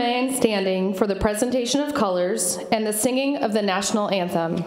remain standing for the presentation of colors and the singing of the national anthem.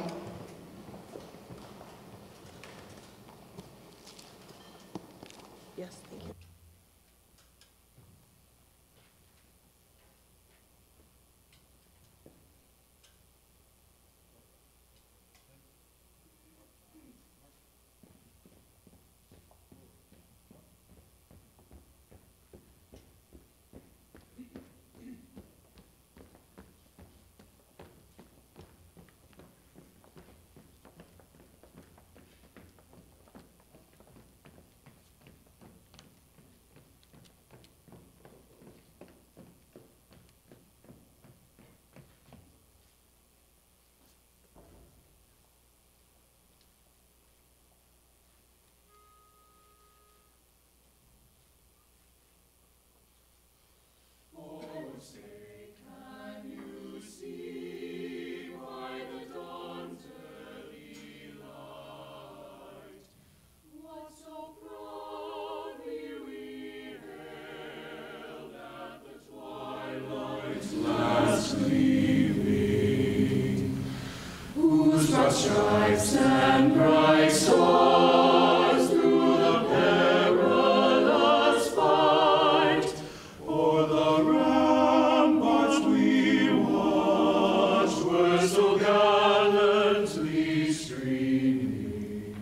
Stripes and bright stars through the perilous fight, o'er the ramparts we watched were so gallantly streaming,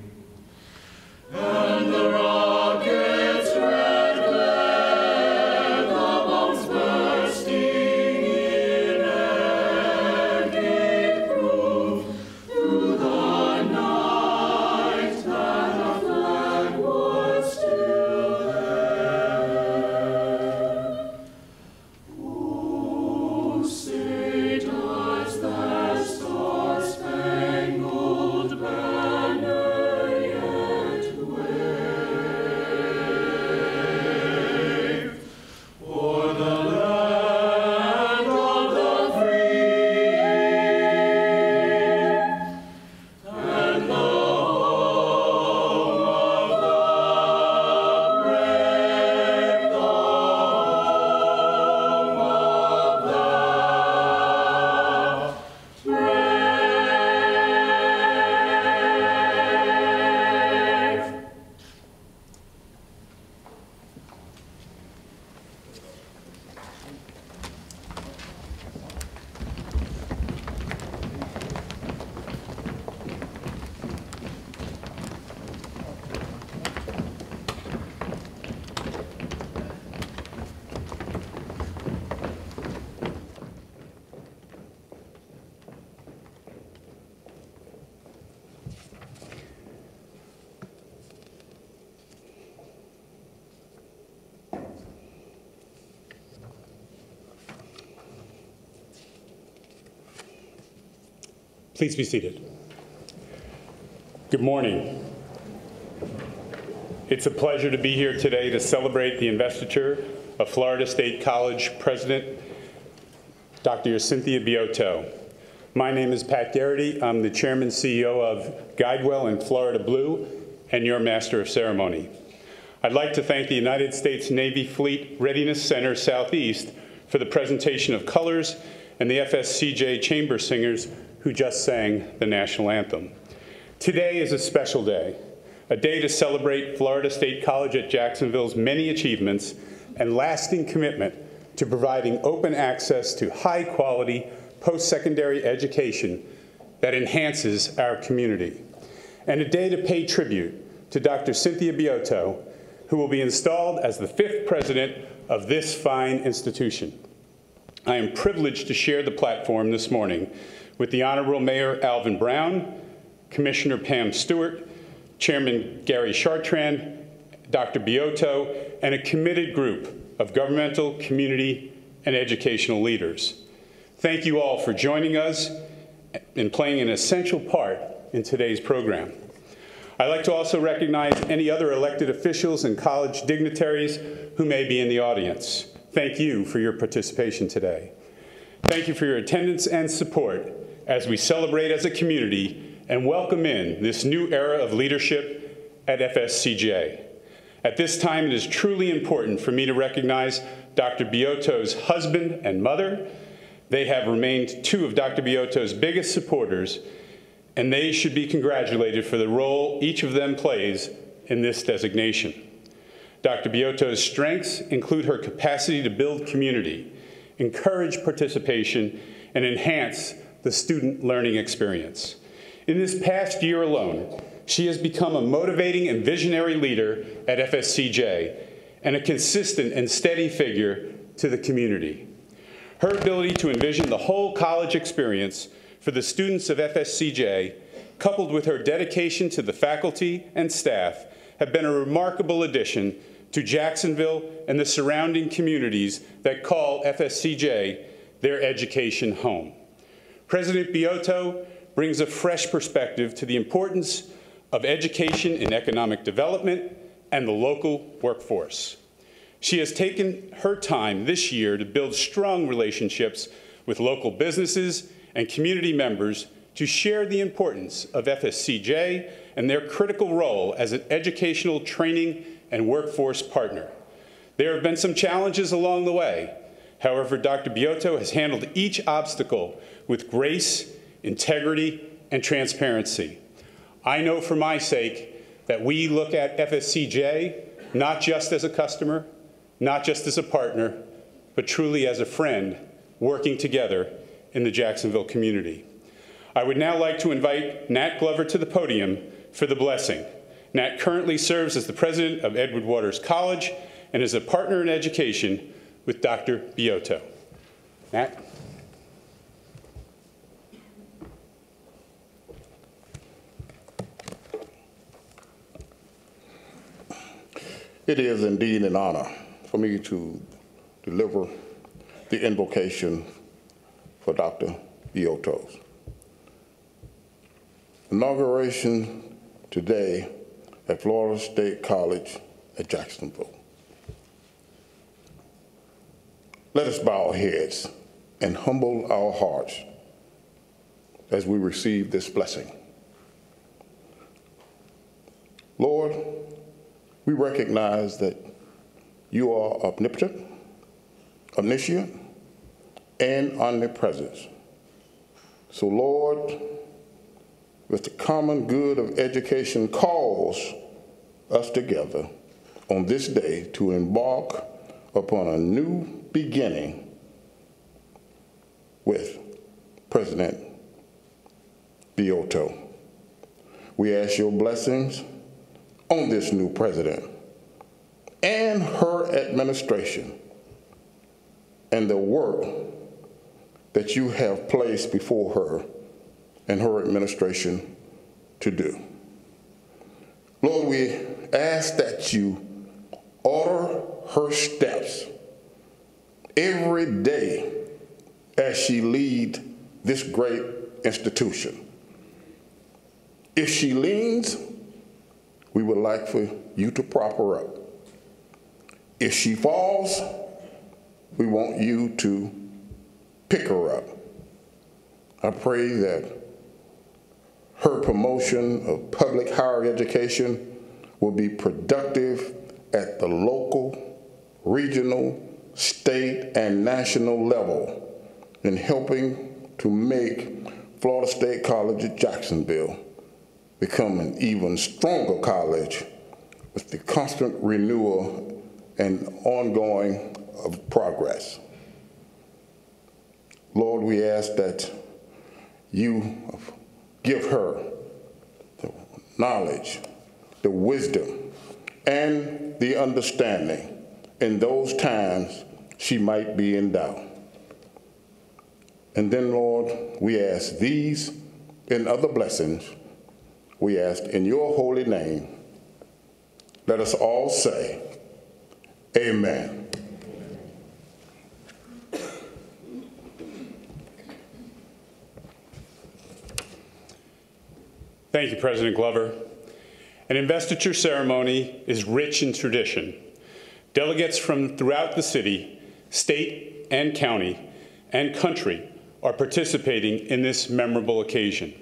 and the rockets' red glare, the bombs bursting in air, gave proof through the night that our flag was still there. Oh, say does that star-spangled banner yet wave o'er the land of the free and the home of the brave, the home of the brave. Please be seated. Good morning. It's a pleasure to be here today to celebrate the investiture of Florida State College President, Dr. Cynthia Bioteau. My name is Pat Garrity. I'm the Chairman CEO of Guidewell and Florida Blue and your Master of Ceremony. I'd like to thank the United States Navy Fleet Readiness Center Southeast for the presentation of colors and the FSCJ Chamber Singers who just sang the national anthem. Today is a special day, a day to celebrate Florida State College at Jacksonville's many achievements and lasting commitment to providing open access to high-quality post-secondary education that enhances our community, and a day to pay tribute to Dr. Cynthia Bioteau, who will be installed as the 5th president of this fine institution. I am privileged to share the platform this morning with the Honorable Mayor Alvin Brown, Commissioner Pam Stewart, Chairman Gary Chartrand, Dr. Bioteau, and a committed group of governmental, community, and educational leaders. Thank you all for joining us and playing an essential part in today's program. I'd like to also recognize any other elected officials and college dignitaries who may be in the audience. Thank you for your participation today. Thank you for your attendance and support as we celebrate as a community and welcome in this new era of leadership at FSCJ. At this time, it is truly important for me to recognize Dr. Bioteau's husband and mother. They have remained two of Dr. Bioteau's biggest supporters, and they should be congratulated for the role each of them plays in this designation. Dr. Bioteau's strengths include her capacity to build community, encourage participation, and enhance the student learning experience. In this past year alone, she has become a motivating and visionary leader at FSCJ and a consistent and steady figure to the community. Her ability to envision the whole college experience for the students of FSCJ, coupled with her dedication to the faculty and staff, have been a remarkable addition to Jacksonville and the surrounding communities that call FSCJ their education home. President Bioteau brings a fresh perspective to the importance of education in economic development and the local workforce. She has taken her time this year to build strong relationships with local businesses and community members to share the importance of FSCJ and their critical role as an educational training and workforce partner. There have been some challenges along the way. However, Dr. Bioteau has handled each obstacle with grace, integrity, and transparency. I know for my sake that we look at FSCJ not just as a customer, not just as a partner, but truly as a friend working together in the Jacksonville community. I would now like to invite Nat Glover to the podium for the blessing. Nat currently serves as the president of Edward Waters College and is a partner in education with Dr. Bioteau. Nat? It is indeed an honor for me to deliver the invocation for Dr. Bioteau's inauguration today at Florida State College at Jacksonville. Let us bow our heads and humble our hearts as we receive this blessing. Lord, we recognize that you are omnipotent, omniscient, and omnipresent. So, Lord, with the common good of education calls us together on this day to embark upon a new beginning with President Bioteau. We ask your blessings on this new president and her administration and the work that you have placed before her and her administration to do. Lord, we ask that you order her steps every day as she leads this great institution. If she leans, we would like for you to prop her up. If she falls, we want you to pick her up. I pray that her promotion of public higher education will be productive at the local, regional, state, and national level in helping to make Florida State College at Jacksonville become an even stronger college with the constant renewal and ongoing of progress. Lord, we ask that you give her the knowledge, the wisdom, and the understanding in those times she might be in doubt. And then, Lord, we ask these and other blessings, we ask in your holy name. Let us all say, amen. Thank you, President Glover. An investiture ceremony is rich in tradition. Delegates from throughout the city, state and county, and country are participating in this memorable occasion.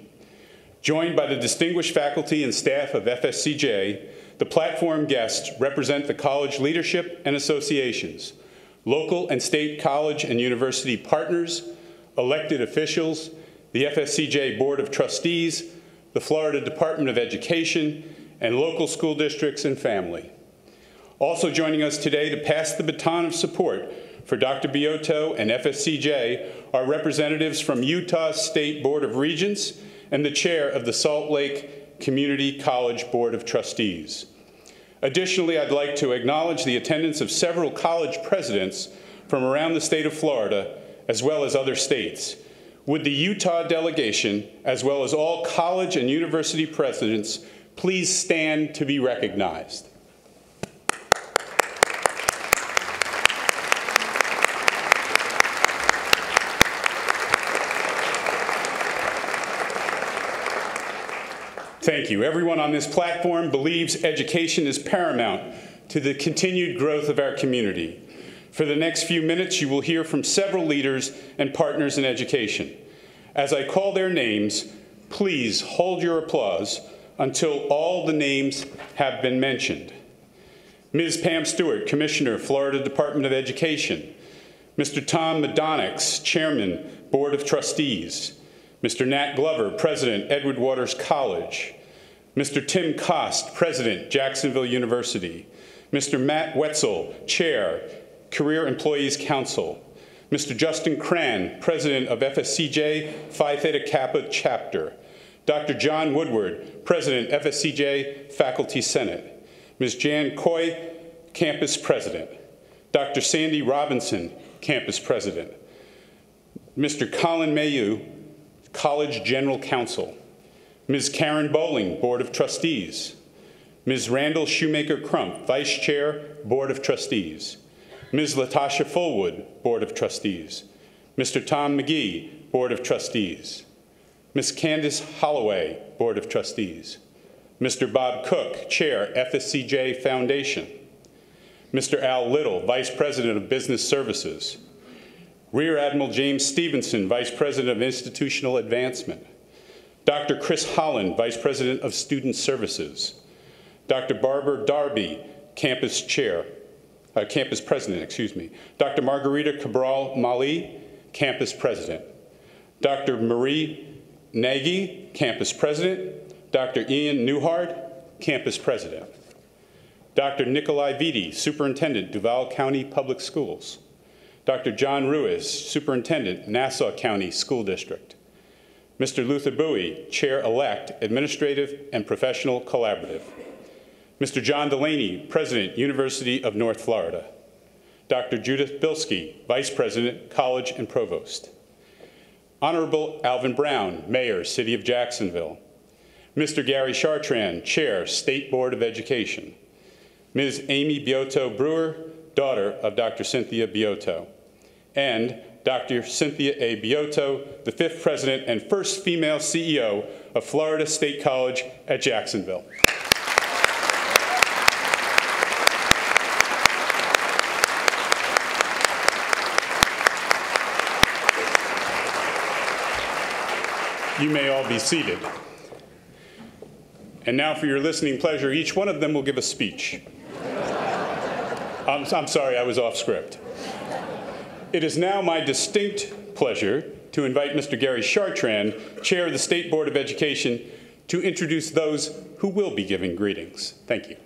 Joined by the distinguished faculty and staff of FSCJ, the platform guests represent the college leadership and associations, local and state college and university partners, elected officials, the FSCJ Board of Trustees, the Florida Department of Education, and local school districts and family. Also joining us today to pass the baton of support for Dr. Bioteau and FSCJ are representatives from Utah State Board of Regents and the chair of the Salt Lake Community College Board of Trustees. Additionally, I'd like to acknowledge the attendance of several college presidents from around the state of Florida, as well as other states. Would the Utah delegation, as well as all college and university presidents, please stand to be recognized. Thank you. Everyone on this platform believes education is paramount to the continued growth of our community. For the next few minutes, you will hear from several leaders and partners in education. As I call their names, please hold your applause until all the names have been mentioned. Ms. Pam Stewart, Commissioner, Florida Department of Education. Mr. Tom Madonix, Chairman, Board of Trustees. Mr. Nat Glover, President, Edward Waters College. Mr. Tim Kost, President, Jacksonville University. Mr. Matt Wetzel, Chair, Career Employees Council. Mr. Justin Cran, President of FSCJ Phi Theta Kappa Chapter. Dr. John Woodward, President, FSCJ Faculty Senate. Ms. Jan Coy, Campus President. Dr. Sandy Robinson, Campus President. Mr. Colin Mayu, College General Counsel. Ms. Karen Bowling, Board of Trustees. Ms. Randall Shoemaker-Crump, Vice Chair, Board of Trustees. Ms. Latasha Fullwood, Board of Trustees. Mr. Tom McGee, Board of Trustees. Ms. Candace Holloway, Board of Trustees. Mr. Bob Cook, Chair, FSCJ Foundation. Mr. Al Little, Vice President of Business Services. Rear Admiral James Stevenson, Vice President of Institutional Advancement. Dr. Chris Holland, Vice President of Student Services. Dr. Barbara Darby, Campus President. Dr. Margarita Cabral Mali, Campus President. Dr. Marie Nagy, Campus President. Dr. Ian Newhart, Campus President. Dr. Nikolai Vitti, Superintendent, Duval County Public Schools. Dr. John Ruiz, Superintendent, Nassau County School District. Mr. Luther Bowie, Chair-elect, Administrative and Professional Collaborative. Mr. John Delaney, President, University of North Florida. Dr. Judith Bilski, Vice President, College and Provost. Honorable Alvin Brown, Mayor, City of Jacksonville. Mr. Gary Chartrand, Chair, State Board of Education. Ms. Amy Bioteau Brewer, daughter of Dr. Cynthia Bioteau. And Dr. Cynthia A. Bioteau, the 5th President and first female CEO of Florida State College at Jacksonville. You may all be seated. And now for your listening pleasure, each one of them will give a speech. I'm sorry, I was off script. It is now my distinct pleasure to invite Mr. Gary Chartrand, Chair of the State Board of Education, to introduce those who will be giving greetings. Thank you.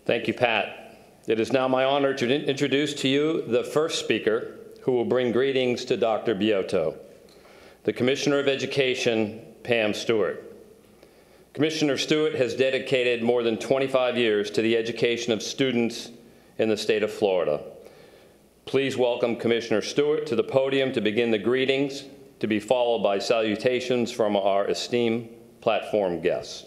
Thank you, Pat. It is now my honor to introduce to you the first speaker who will bring greetings to Dr. Bioteau, the Commissioner of Education, Pam Stewart. Commissioner Stewart has dedicated more than 25 years to the education of students in the state of Florida. Please welcome Commissioner Stewart to the podium to begin the greetings, to be followed by salutations from our esteemed platform guests.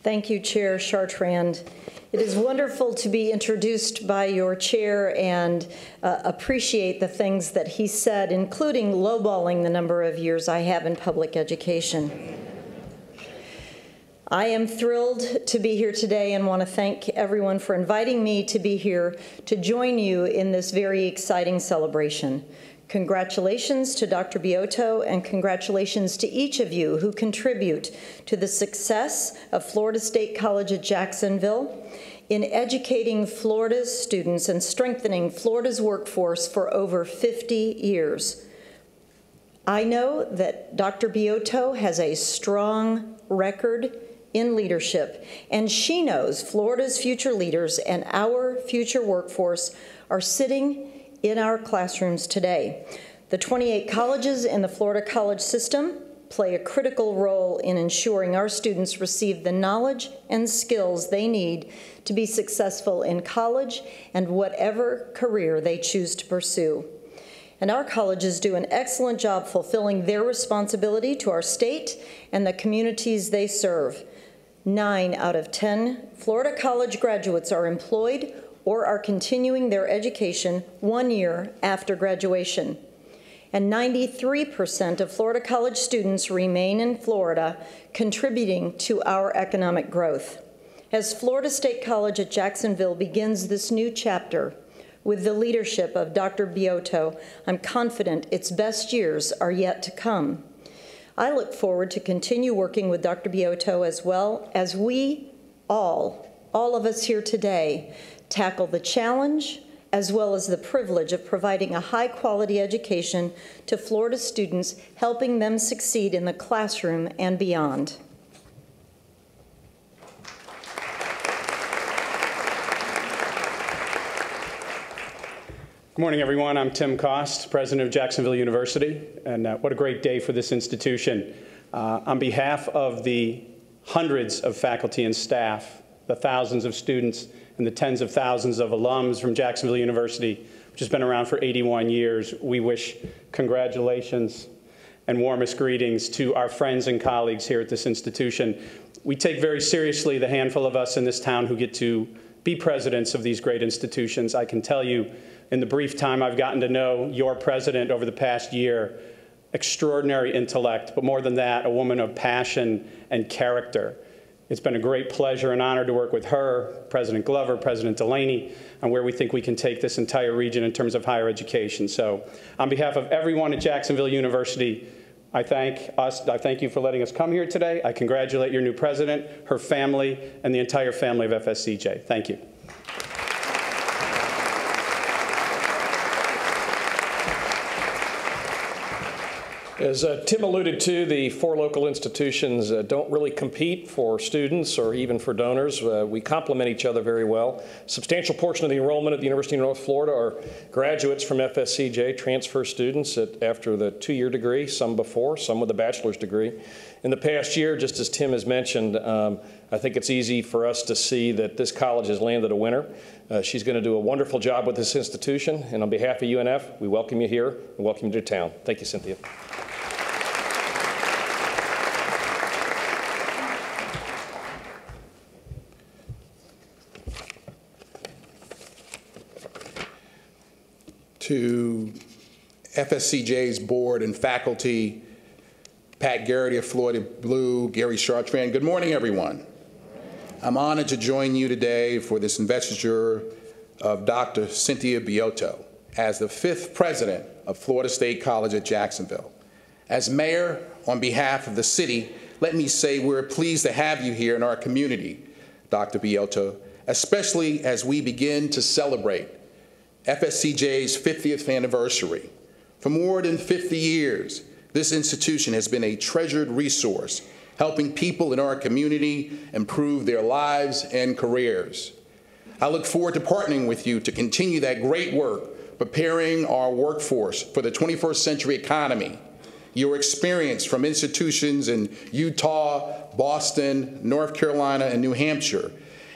Thank you, Chair Chartrand. It is wonderful to be introduced by your chair and appreciate the things that he said, including lowballing the number of years I have in public education. I am thrilled to be here today and want to thank everyone for inviting me to be here to join you in this very exciting celebration. Congratulations to Dr. Bioteau, and congratulations to each of you who contribute to the success of Florida State College at Jacksonville in educating Florida's students and strengthening Florida's workforce for over 50 years. I know that Dr. Bioteau has a strong record in leadership, and she knows Florida's future leaders and our future workforce are sitting in our classrooms today. The 28 colleges in the Florida college system play a critical role in ensuring our students receive the knowledge and skills they need to be successful in college and whatever career they choose to pursue. And our colleges do an excellent job fulfilling their responsibility to our state and the communities they serve. 9 out of 10 Florida college graduates are employed or are continuing their education 1 year after graduation. And 93% of Florida college students remain in Florida, contributing to our economic growth. As Florida State College at Jacksonville begins this new chapter with the leadership of Dr. Bioteau, I'm confident its best years are yet to come. I look forward to continue working with Dr. Bioteau as well as we all of us here today, tackle the challenge as well as the privilege of providing a high-quality education to Florida students, helping them succeed in the classroom and beyond. Good morning, everyone. I'm Tim Cost, president of Jacksonville University, and what a great day for this institution. On behalf of the hundreds of faculty and staff, the thousands of students, and the tens of thousands of alums from Jacksonville University, which has been around for 81 years, we wish congratulations and warmest greetings to our friends and colleagues here at this institution. We take very seriously the handful of us in this town who get to be presidents of these great institutions. I can tell you, in the brief time I've gotten to know your president over the past year, extraordinary intellect, but more than that, a woman of passion and character. It's been a great pleasure and honor to work with her, President Glover, President Delaney, on where we think we can take this entire region in terms of higher education. So on behalf of everyone at Jacksonville University, I thank you for letting us come here today. I congratulate your new president, her family, and the entire family of FSCJ. Thank you. As Tim alluded to, the 4 local institutions don't really compete for students or even for donors. We complement each other very well. A substantial portion of the enrollment at the University of North Florida are graduates from FSCJ, transfer students after the 2-year degree, some before, some with a bachelor's degree. In the past year, just as Tim has mentioned, I think it's easy for us to see that this college has landed a winner. She's going to do a wonderful job with this institution, and on behalf of UNF, we welcome you here and welcome you to town. Thank you, Cynthia. To FSCJ's board and faculty, Pat Garrity of Florida Blue, Gary Chartrand. Good morning, everyone. I'm honored to join you today for this investiture of Dr. Cynthia Bioteau as the 5th president of Florida State College at Jacksonville. As mayor, on behalf of the city, let me say we're pleased to have you here in our community, Dr. Bioteau, especially as we begin to celebrate FSCJ's 50th anniversary. For more than 50 years, this institution has been a treasured resource, helping people in our community improve their lives and careers. I look forward to partnering with you to continue that great work, preparing our workforce for the 21st century economy. Your experience from institutions in Utah, Boston, North Carolina, and New Hampshire,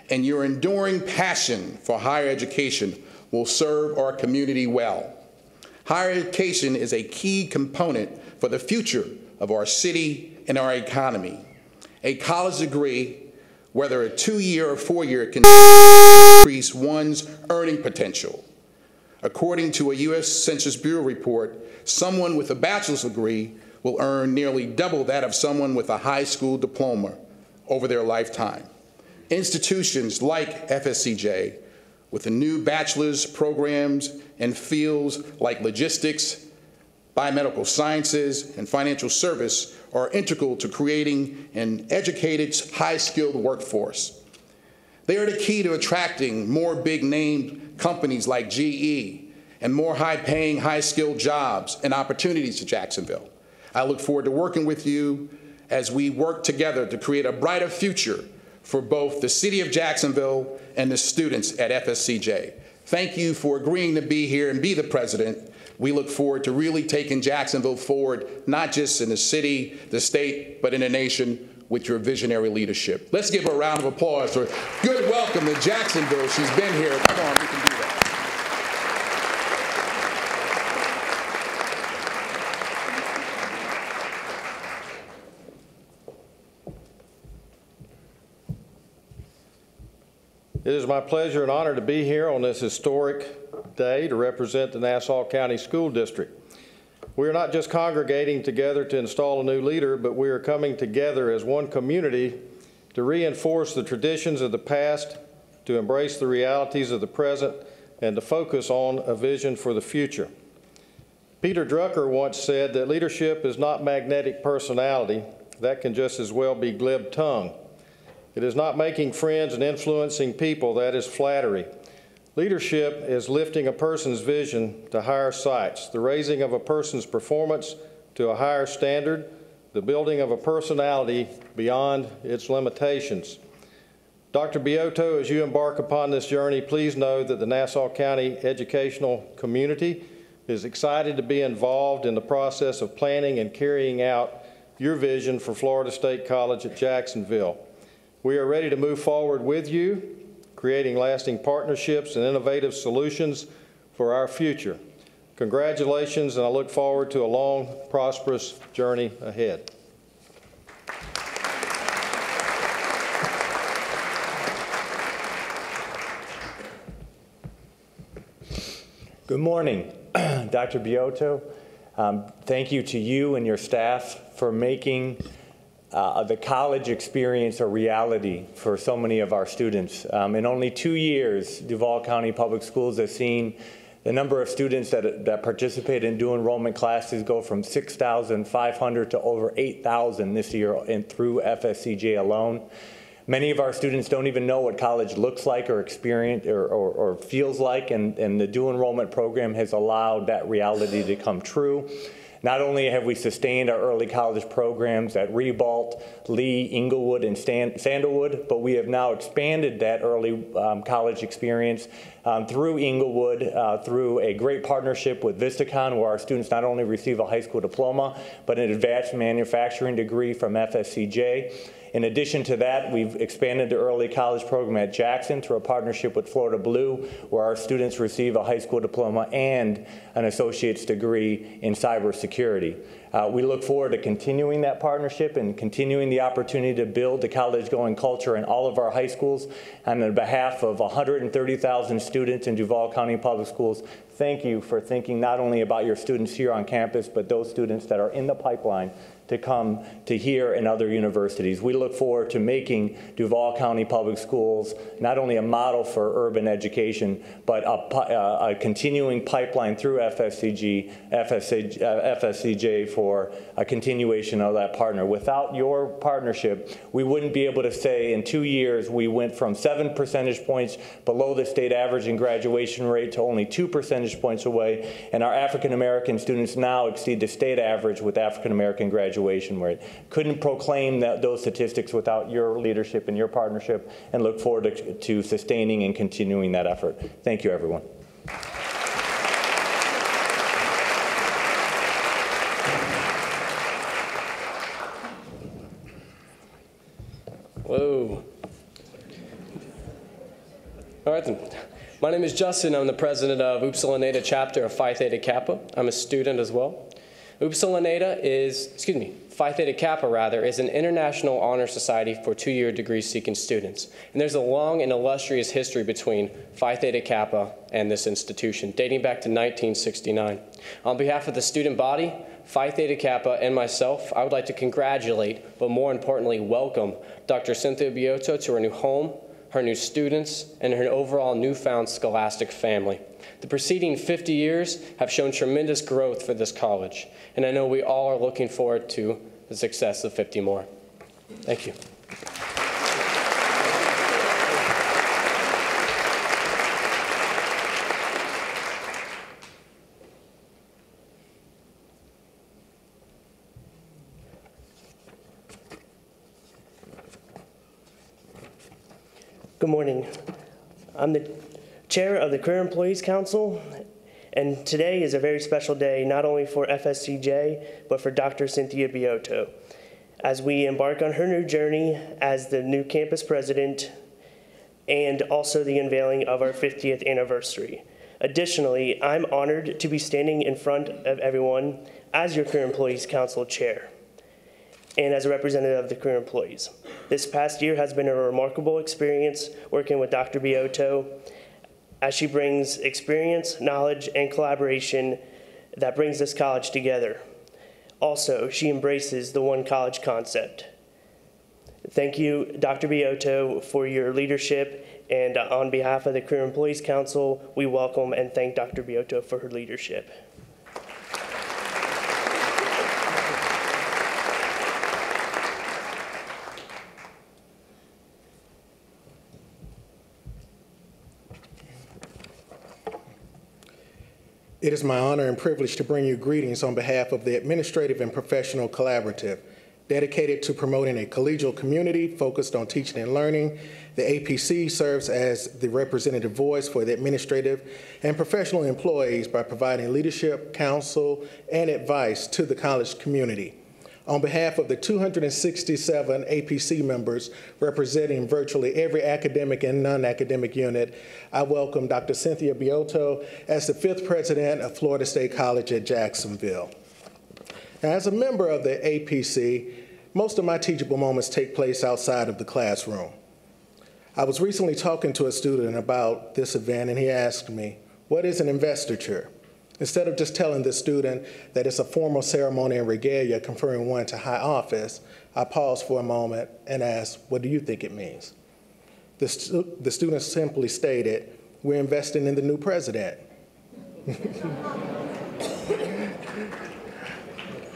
and your enduring passion for higher education will serve our community well. Higher education is a key component for the future of our city and our economy. A college degree, whether a 2-year or 4-year, can increase one's earning potential. According to a U.S. Census Bureau report, someone with a bachelor's degree will earn nearly double that of someone with a high school diploma over their lifetime. Institutions like FSCJ, with the new bachelor's programs in fields like logistics, biomedical sciences, and financial service are integral to creating an educated, high-skilled workforce. They are the key to attracting more big-name companies like GE and more high-paying, high-skilled jobs and opportunities to Jacksonville. I look forward to working with you as we work together to create a brighter future for both the city of Jacksonville and the students at FSCJ. Thank you for agreeing to be here and be the president. We look forward to really taking Jacksonville forward, not just in the city, the state, but in the nation with your visionary leadership. Let's give her a round of applause for a good welcome to Jacksonville. She's been here. Come on, we can do that. It is my pleasure and honor to be here on this historic day to represent the Nassau County School District. We are not just congregating together to install a new leader, but we are coming together as one community to reinforce the traditions of the past, to embrace the realities of the present, and to focus on a vision for the future. Peter Drucker once said that leadership is not magnetic personality, that can just as well be glib tongue. It is not making friends and influencing people, that is flattery. Leadership is lifting a person's vision to higher heights, the raising of a person's performance to a higher standard, the building of a personality beyond its limitations. Dr. Bioteau, as you embark upon this journey, please know that the Nassau County educational community is excited to be involved in the process of planning and carrying out your vision for Florida State College at Jacksonville. We are ready to move forward with you, creating lasting partnerships and innovative solutions for our future. Congratulations, and I look forward to a long, prosperous journey ahead. Good morning, Dr. Bioteau. Thank you to you and your staff for making the college experience a reality for so many of our students. In only 2 years, Duval County Public Schools has seen the number of students that participate in dual enrollment classes go from 6,500 to over 8,000 this year through FSCJ alone. Many of our students don't even know what college looks like or experience or feels like, and the dual enrollment program has allowed that reality to come true. Not only have we sustained our early college programs at Ribault, Lee, Inglewood, and Sandalwood, but we have now expanded that early college experience through Inglewood, through a great partnership with Vistacon, where our students not only receive a high school diploma, but an advanced manufacturing degree from FSCJ. In addition to that, we've expanded the early college program at Jackson through a partnership with Florida Blue, where our students receive a high school diploma and an associate's degree in cybersecurity. We look forward to continuing that partnership and continuing the opportunity to build the college-going culture in all of our high schools. And on behalf of 130,000 students in Duval County Public Schools, thank you for thinking not only about your students here on campus, but those students that are in the pipeline to come to here and other universities. We look forward to making Duval County Public Schools not only a model for urban education, but a continuing pipeline through FSCJ for a continuation of that partner. Without your partnership, we wouldn't be able to say in 2 years we went from 7 percentage points below the state average in graduation rate to only 2 percentage points away, and our African American students now exceed the state average with African American graduation rate. Couldn't proclaim those statistics without your leadership and your partnership, and look forward to sustaining and continuing that effort. Thank you, everyone. Whoa. All right then. My name is Justin. I'm the president of Upsilon Neta chapter of Phi Theta Kappa. I'm a student as well. Upsilon Neta Phi Theta Kappa rather, is an international honor society for 2-year degree-seeking students. And there's a long and illustrious history between Phi Theta Kappa and this institution, dating back to 1969. On behalf of the student body, Phi Theta Kappa, and myself, I would like to congratulate, but more importantly, welcome Dr. Cynthia Bioteau to her new home, her new students, and her overall newfound scholastic family. The preceding 50 years have shown tremendous growth for this college, and I know we all are looking forward to the success of 50 more. Thank you. Good morning. I'm the chair of the Career Employees Council, and today is a very special day, not only for FSCJ, but for Dr. Cynthia Bioteau, as we embark on her new journey as the new campus president and also the unveiling of our 50th anniversary. Additionally, I'm honored to be standing in front of everyone as your Career Employees Council chair and as a representative of the career employees. This past year has been a remarkable experience working with Dr. Bioteau, as she brings experience, knowledge, and collaboration that brings this college together. Also, she embraces the one college concept. Thank you, Dr. Bioteau, for your leadership, and on behalf of the Career Employees Council, we welcome and thank Dr. Bioteau for her leadership. It is my honor and privilege to bring you greetings on behalf of the Administrative and Professional Collaborative, dedicated to promoting a collegial community focused on teaching and learning. The APC serves as the representative voice for the administrative and professional employees by providing leadership, counsel, and advice to the college community. On behalf of the 267 APC members representing virtually every academic and non-academic unit, I welcome Dr. Cynthia Bioteau as the 5th president of Florida State College at Jacksonville. Now, as a member of the APC, most of my teachable moments take place outside of the classroom. I was recently talking to a student about this event, and he asked me, "What is an investiture?" Instead of just telling the student that it's a formal ceremony and regalia conferring one to high office, I paused for a moment and asked, "What do you think it means?" The student simply stated, "We're investing in the new president."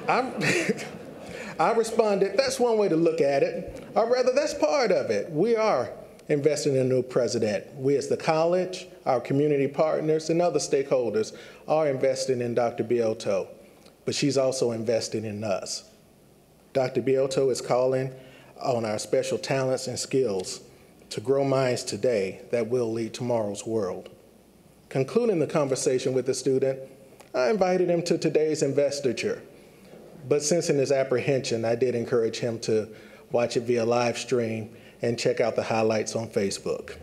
I responded, "That's one way to look at it, or rather, that's part of it. We are investing in a new president. We as the college, our community partners, and other stakeholders are investing in Dr. Bioteau, but she's also investing in us. Dr. Bioteau is calling on our special talents and skills to grow minds today that will lead tomorrow's world." Concluding the conversation with the student, I invited him to today's investiture, but sensing his apprehension, I did encourage him to watch it via live stream and check out the highlights on Facebook.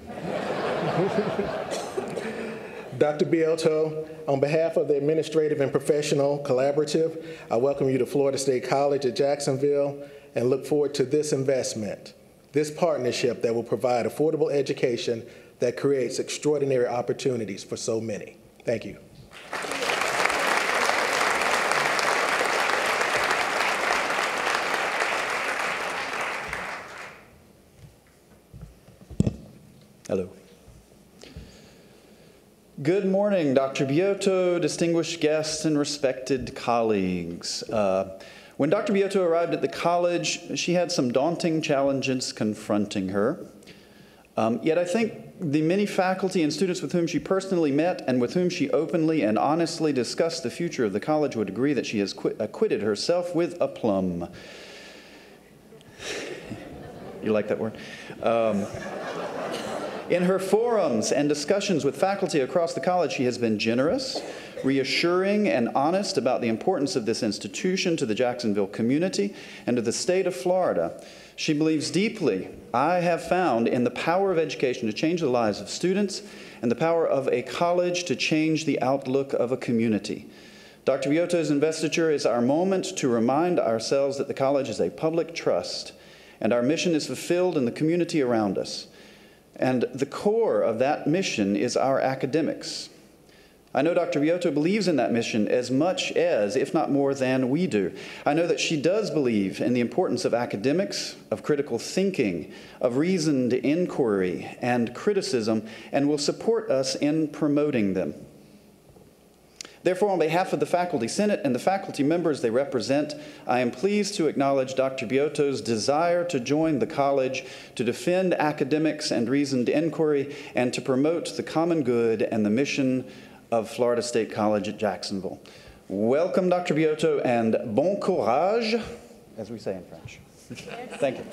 Dr. Bioteau, on behalf of the Administrative and Professional Collaborative, I welcome you to Florida State College at Jacksonville and look forward to this investment, this partnership that will provide affordable education that creates extraordinary opportunities for so many. Thank you. Hello. Good morning, Dr. Bioteau, distinguished guests, and respected colleagues. When Dr. Bioteau arrived at the college, she had some daunting challenges confronting her. Yet I think the many faculty and students with whom she personally met and with whom she openly and honestly discussed the future of the college would agree that she has acquitted herself with aplomb. You like that word? In her forums and discussions with faculty across the college, she has been generous, reassuring, and honest about the importance of this institution to the Jacksonville community and to the state of Florida. She believes deeply, I have found, in the power of education to change the lives of students and the power of a college to change the outlook of a community. Dr. Bioteau's investiture is our moment to remind ourselves that the college is a public trust and our mission is fulfilled in the community around us. And the core of that mission is our academics. I know Dr. Bioteau believes in that mission as much as, if not more than, we do. I know that she does believe in the importance of academics, of critical thinking, of reasoned inquiry and criticism, and will support us in promoting them. Therefore, on behalf of the Faculty Senate and the faculty members they represent, I am pleased to acknowledge Dr. Bioteau's desire to join the college, to defend academics and reasoned inquiry, and to promote the common good and the mission of Florida State College at Jacksonville. Welcome, Dr. Bioteau, and bon courage, as we say in French. Thank you.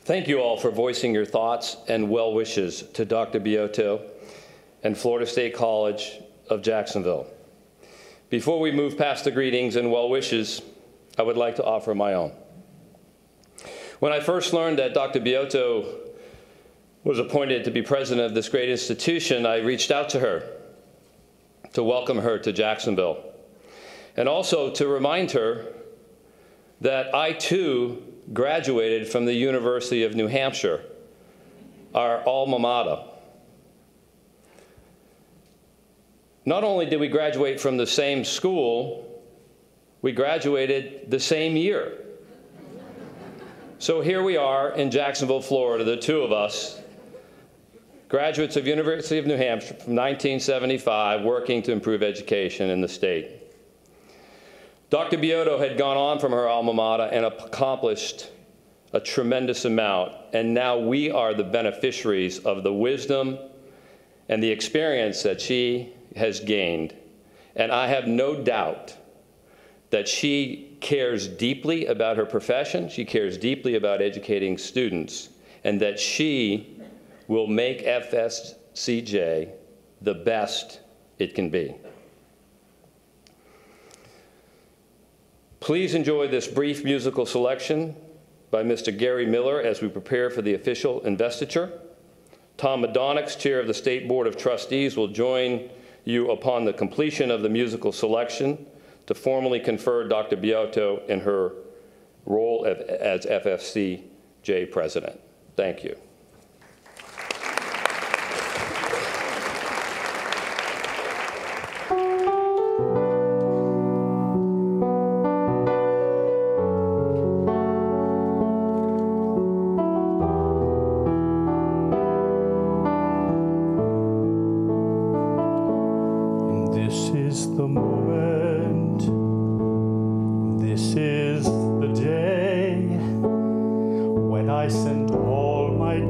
Thank you all for voicing your thoughts and well wishes to Dr. Bioteau and Florida State College of Jacksonville. Before we move past the greetings and well wishes, I would like to offer my own. When I first learned that Dr. Bioteau was appointed to be president of this great institution, I reached out to her to welcome her to Jacksonville and also to remind her that I too graduated from the University of New Hampshire, our alma mater. Not only did we graduate from the same school, we graduated the same year. So here we are in Jacksonville, Florida, the two of us, graduates of University of New Hampshire from 1975, working to improve education in the state. Dr. Bioteau had gone on from her alma mater and accomplished a tremendous amount, and now we are the beneficiaries of the wisdom and the experience that she has gained. And I have no doubt that she cares deeply about her profession, she cares deeply about educating students, and that she will make FSCJ the best it can be. Please enjoy this brief musical selection by Mr. Gary Miller as we prepare for the official investiture. Tom Madonix, Chair of the State Board of Trustees, will join you upon the completion of the musical selection to formally confer Dr. Bioteau in her role as FSCJ President. Thank you. I send all my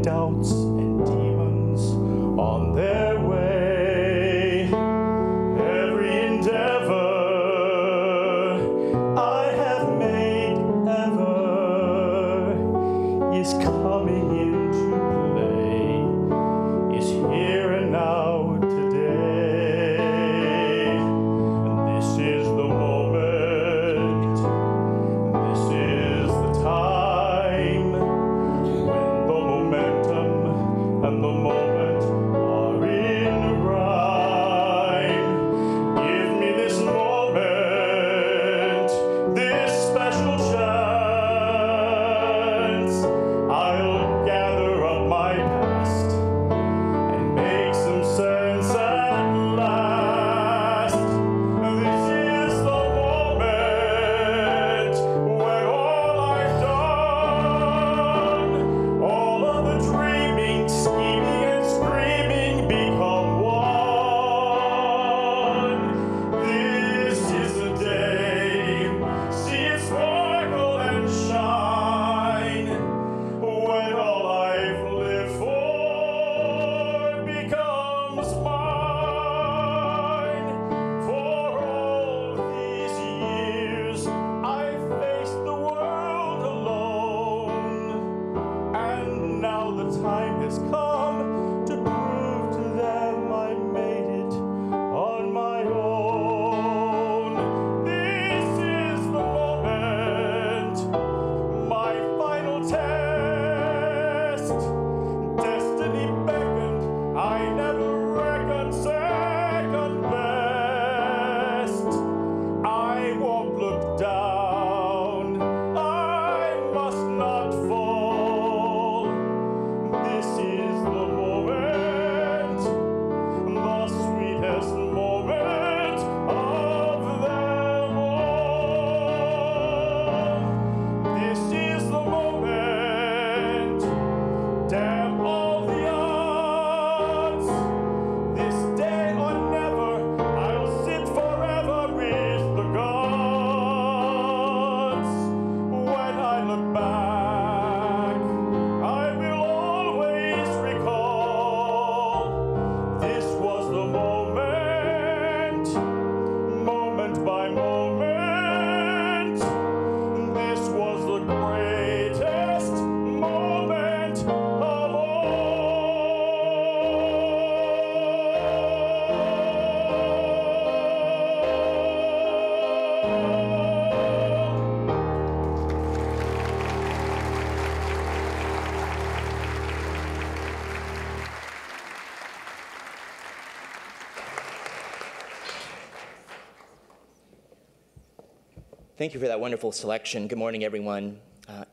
Thank you for that wonderful selection. Good morning, everyone.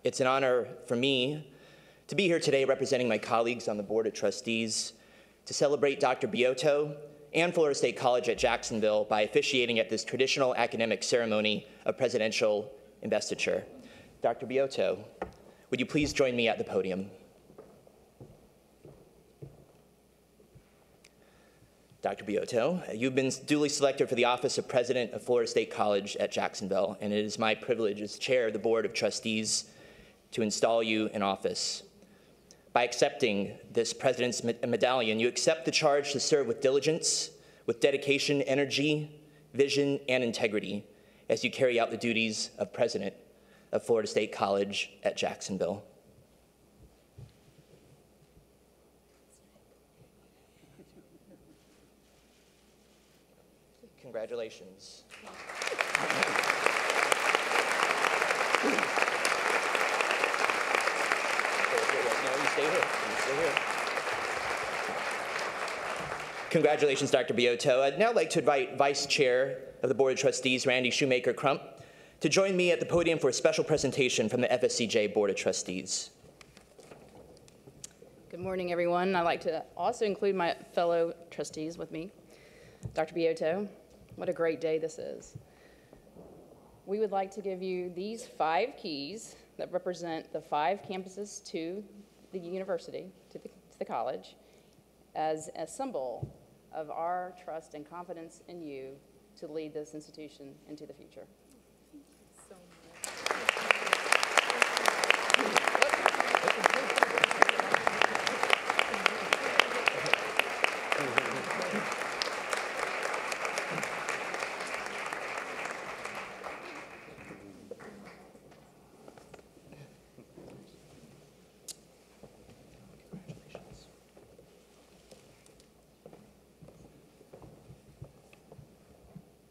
It's an honor for me to be here today representing my colleagues on the Board of Trustees to celebrate Dr. Bioteau and Florida State College at Jacksonville by officiating at this traditional academic ceremony of presidential investiture. Dr. Bioteau, would you please join me at the podium? Dr. Bioteau, you've been duly selected for the office of President of Florida State College at Jacksonville, and it is my privilege as chair of the Board of Trustees to install you in office. By accepting this President's medallion, you accept the charge to serve with diligence, with dedication, energy, vision, and integrity as you carry out the duties of President of Florida State College at Jacksonville. Congratulations. Congratulations, Dr. Bioteau. I'd now like to invite Vice Chair of the Board of Trustees, Randy Shoemaker-Crump, to join me at the podium for a special presentation from the FSCJ Board of Trustees. Good morning, everyone. I'd like to also include my fellow trustees with me. Dr. Bioteau, what a great day this is. We would like to give you these 5 keys that represent the 5 campuses to the university, to the college, as a symbol of our trust and confidence in you to lead this institution into the future.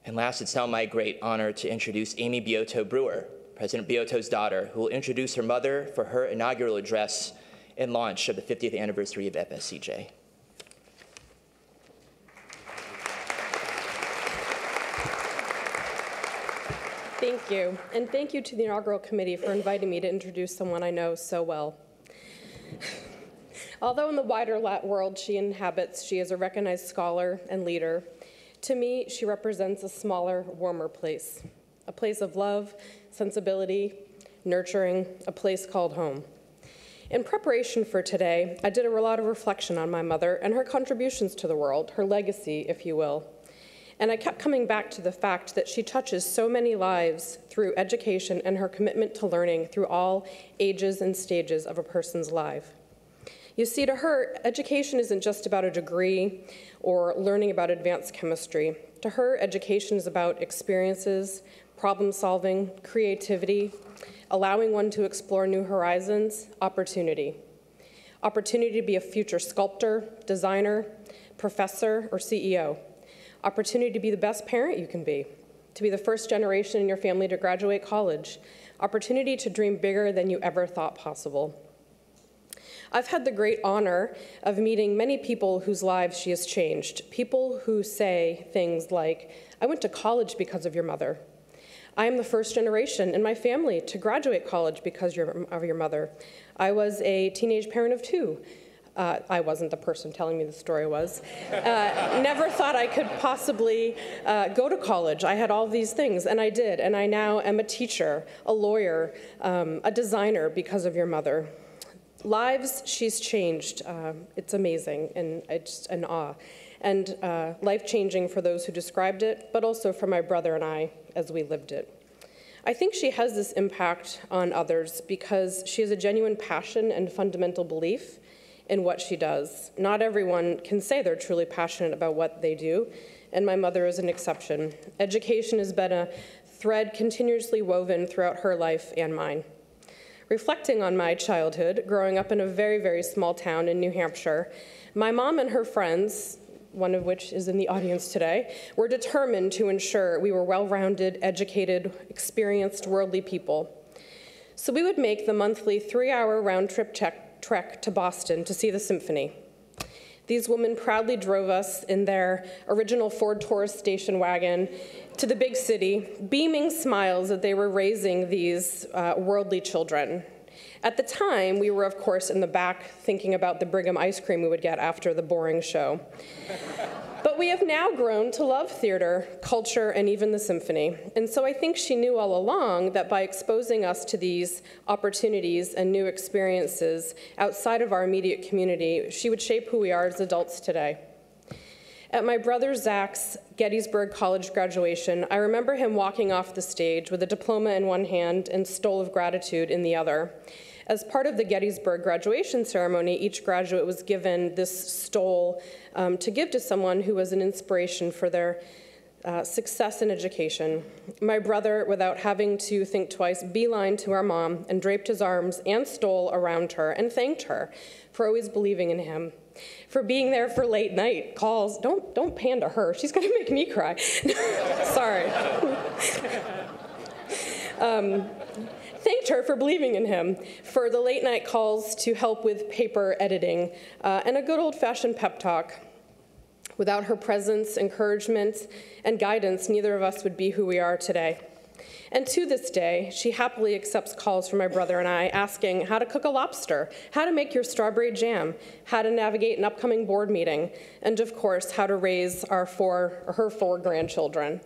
And last, it's now my great honor to introduce Amy Bioteau Brewer, President Bioteau's daughter, who will introduce her mother for her inaugural address and launch of the 50th anniversary of FSCJ. Thank you, and thank you to the inaugural committee for inviting me to introduce someone I know so well. Although in the wider world she inhabits, she is a recognized scholar and leader. To me, she represents a smaller, warmer place, a place of love, sensibility, nurturing, a place called home. In preparation for today, I did a lot of reflection on my mother and her contributions to the world, her legacy, if you will. And I kept coming back to the fact that she touches so many lives through education and her commitment to learning through all ages and stages of a person's life. You see, to her, education isn't just about a degree or learning about advanced chemistry. To her, education is about experiences, problem solving, creativity, allowing one to explore new horizons, opportunity. Opportunity to be a future sculptor, designer, professor, or CEO. Opportunity to be the best parent you can be, to be the first generation in your family to graduate college. Opportunity to dream bigger than you ever thought possible. I've had the great honor of meeting many people whose lives she has changed. People who say things like, I went to college because of your mother. I am the first generation in my family to graduate college because of your mother. I was a teenage parent of 2. I wasn't the person telling me the story was. Never thought I could possibly go to college. I had all these things, and I did. And I now am a teacher, a lawyer, a designer because of your mother. Lives she's changed. It's amazing, and it's an awe. And life-changing for those who described it, but also for my brother and I as we lived it. I think she has this impact on others because she has a genuine passion and fundamental belief in what she does. Not everyone can say they're truly passionate about what they do, and my mother is an exception. Education has been a thread continuously woven throughout her life and mine. Reflecting on my childhood, growing up in a very, very small town in New Hampshire, my mom and her friends, one of which is in the audience today, were determined to ensure we were well-rounded, educated, experienced, worldly people. So we would make the monthly 3-hour round-trip trek to Boston to see the symphony. These women proudly drove us in their original Ford Taurus station wagon to the big city, beaming smiles that they were raising these worldly children. At the time, we were, of course, in the back thinking about the Brigham ice cream we would get after the boring show. But we have now grown to love theater, culture, and even the symphony. And so I think she knew all along that by exposing us to these opportunities and new experiences outside of our immediate community, she would shape who we are as adults today. At my brother Zach's Gettysburg College graduation, I remember him walking off the stage with a diploma in one hand and stole of gratitude in the other. As part of the Gettysburg graduation ceremony, each graduate was given this stole to give to someone who was an inspiration for their success in education. My brother, without having to think twice, beelined to our mom and draped his arms and stole around her and thanked her for always believing in him, for being there for late night calls. Don't pan to her. She's going to make me cry. Sorry. Thanked her for believing in him, for the late night calls to help with paper editing, and a good old-fashioned pep talk. Without her presence, encouragement, and guidance, neither of us would be who we are today. And to this day, she happily accepts calls from my brother and I asking how to cook a lobster, how to make your strawberry jam, how to navigate an upcoming board meeting, and of course, how to raise her four grandchildren.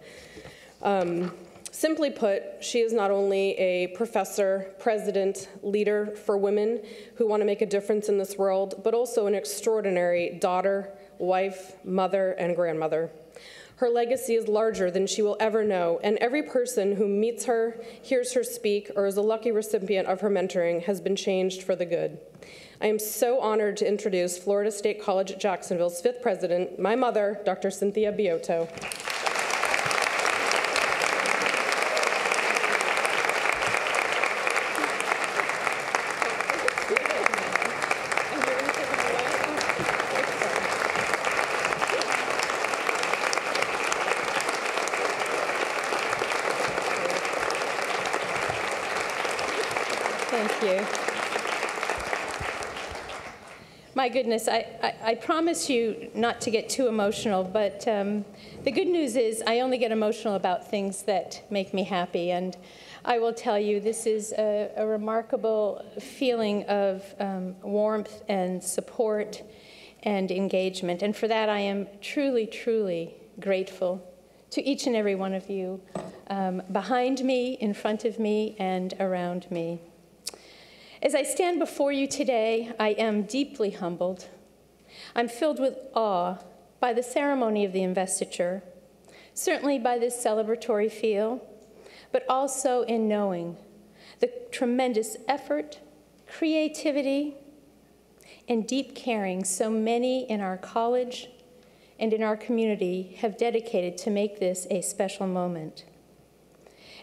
Simply put, she is not only a professor, president, leader for women who want to make a difference in this world, but also an extraordinary daughter, wife, mother, and grandmother. Her legacy is larger than she will ever know, and every person who meets her, hears her speak, or is a lucky recipient of her mentoring has been changed for the good. I am so honored to introduce Florida State College at Jacksonville's 5th president, my mother, Dr. Cynthia Bioteau. My goodness, I promise you not to get too emotional, but the good news is I only get emotional about things that make me happy. And I will tell you, this is a remarkable feeling of warmth and support and engagement. And for that, I am truly, truly grateful to each and every one of you behind me, in front of me, and around me. As I stand before you today, I am deeply humbled. I'm filled with awe by the ceremony of the investiture, certainly by this celebratory feel, but also in knowing the tremendous effort, creativity, and deep caring so many in our college and in our community have dedicated to make this a special moment.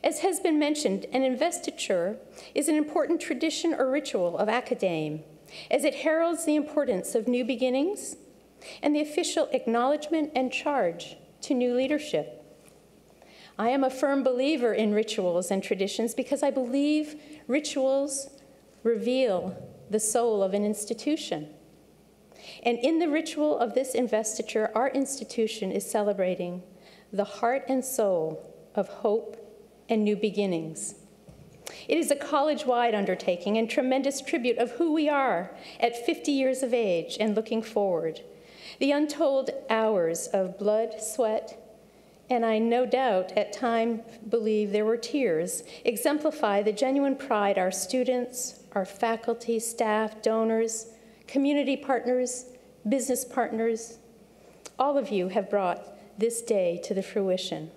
As has been mentioned, an investiture is an important tradition or ritual of academe, as it heralds the importance of new beginnings and the official acknowledgement and charge to new leadership. I am a firm believer in rituals and traditions because I believe rituals reveal the soul of an institution. And in the ritual of this investiture, our institution is celebrating the heart and soul of hope and new beginnings. It is a college-wide undertaking and tremendous tribute of who we are at 50 years of age and looking forward. The untold hours of blood, sweat, and I no doubt at times believe there were tears, exemplify the genuine pride our students, our faculty, staff, donors, community partners, business partners, all of you have brought this day to the fruition.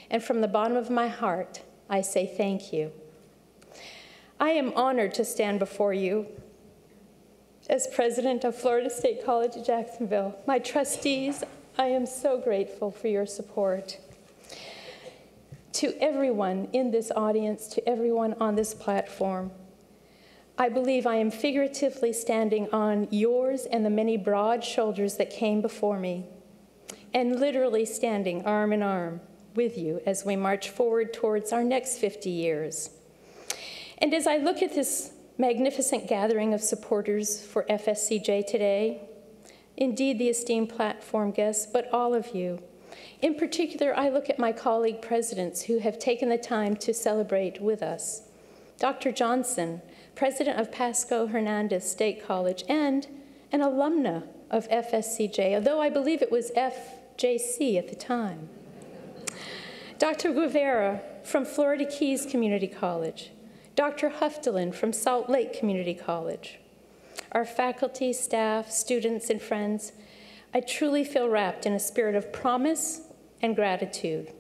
And from the bottom of my heart, I say thank you. I am honored to stand before you as president of Florida State College at Jacksonville. My trustees, I am so grateful for your support. To everyone in this audience, to everyone on this platform, I believe I am figuratively standing on yours and the many broad shoulders that came before me, and literally standing arm in arm with you as we march forward towards our next 50 years. And as I look at this magnificent gathering of supporters for FSCJ today, indeed the esteemed platform guests, but all of you. In particular, I look at my colleague presidents who have taken the time to celebrate with us. Dr. Johnson, president of Pasco Hernandez State College and an alumna of FSCJ, although I believe it was FJC at the time. Dr. Guevara from Florida Keys Community College. Dr. Huftelin from Salt Lake Community College. Our faculty, staff, students, and friends, I truly feel wrapped in a spirit of promise and gratitude.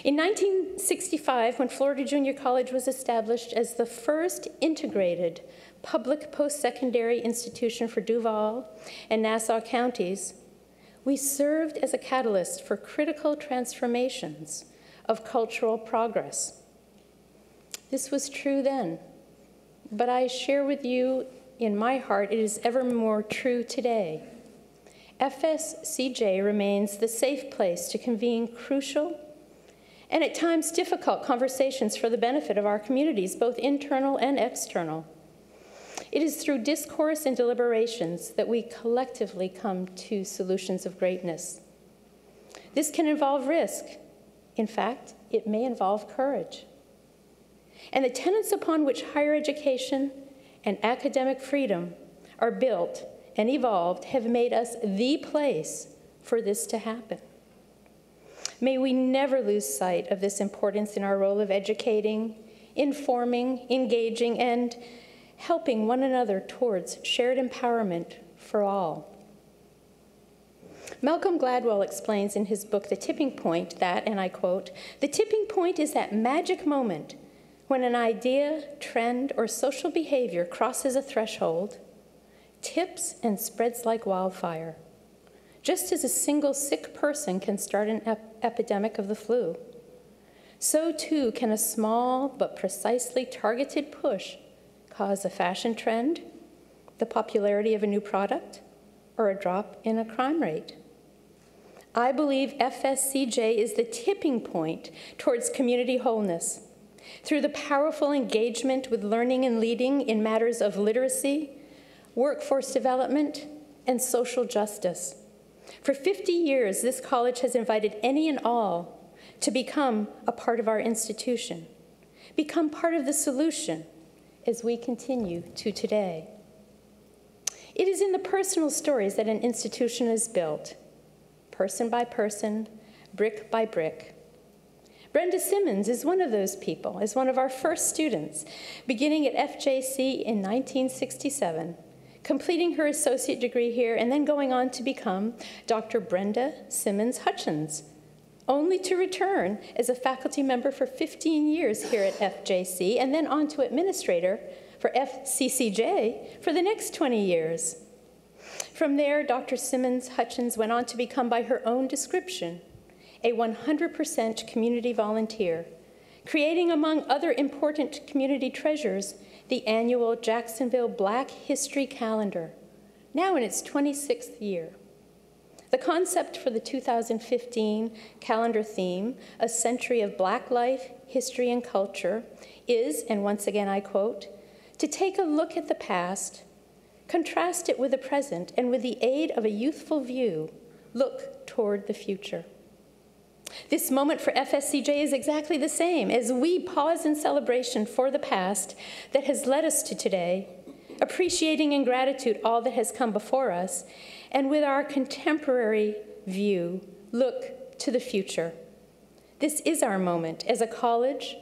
In 1965, when Florida Junior College was established as the first integrated public post-secondary institution for Duval and Nassau counties, we served as a catalyst for critical transformations of cultural progress. This was true then, but I share with you in my heart it is ever more true today. FSCJ remains the safe place to convene crucial and at times difficult conversations for the benefit of our communities, both internal and external. It is through discourse and deliberations that we collectively come to solutions of greatness. This can involve risk. In fact, it may involve courage. And the tenets upon which higher education and academic freedom are built and evolved have made us the place for this to happen. May we never lose sight of this importance in our role of educating, informing, engaging, and helping one another towards shared empowerment for all. Malcolm Gladwell explains in his book, The Tipping Point, that, and I quote, "The tipping point is that magic moment when an idea, trend, or social behavior crosses a threshold, tips and spreads like wildfire. Just as a single sick person can start an epidemic of the flu, so too can a small but precisely targeted push cause a fashion trend, the popularity of a new product, or a drop in a crime rate. I believe FSCJ is the tipping point towards community wholeness through the powerful engagement with learning and leading in matters of literacy, workforce development, and social justice. For 50 years, this college has invited any and all to become a part of our institution, become part of the solution as we continue to today. It is in the personal stories that an institution is built, person by person, brick by brick. Brenda Simmons is one of those people, as one of our first students, beginning at FJC in 1967, completing her associate degree here, and then going on to become Dr. Brenda Simmons Hutchins, only to return as a faculty member for 15 years here at FJC, and then on to administrator for FCCJ for the next 20 years. From there, Dr. Simmons Hutchins went on to become, by her own description, a 100% community volunteer, creating, among other important community treasures, the annual Jacksonville Black History Calendar, now in its 26th year. The concept for the 2015 calendar theme, A Century of Black Life, History, and Culture, is, and once again I quote, to take a look at the past, contrast it with the present, and with the aid of a youthful view, look toward the future. This moment for FSCJ is exactly the same as we pause in celebration for the past that has led us to today, appreciating in gratitude all that has come before us, and with our contemporary view, look to the future. This is our moment as a college,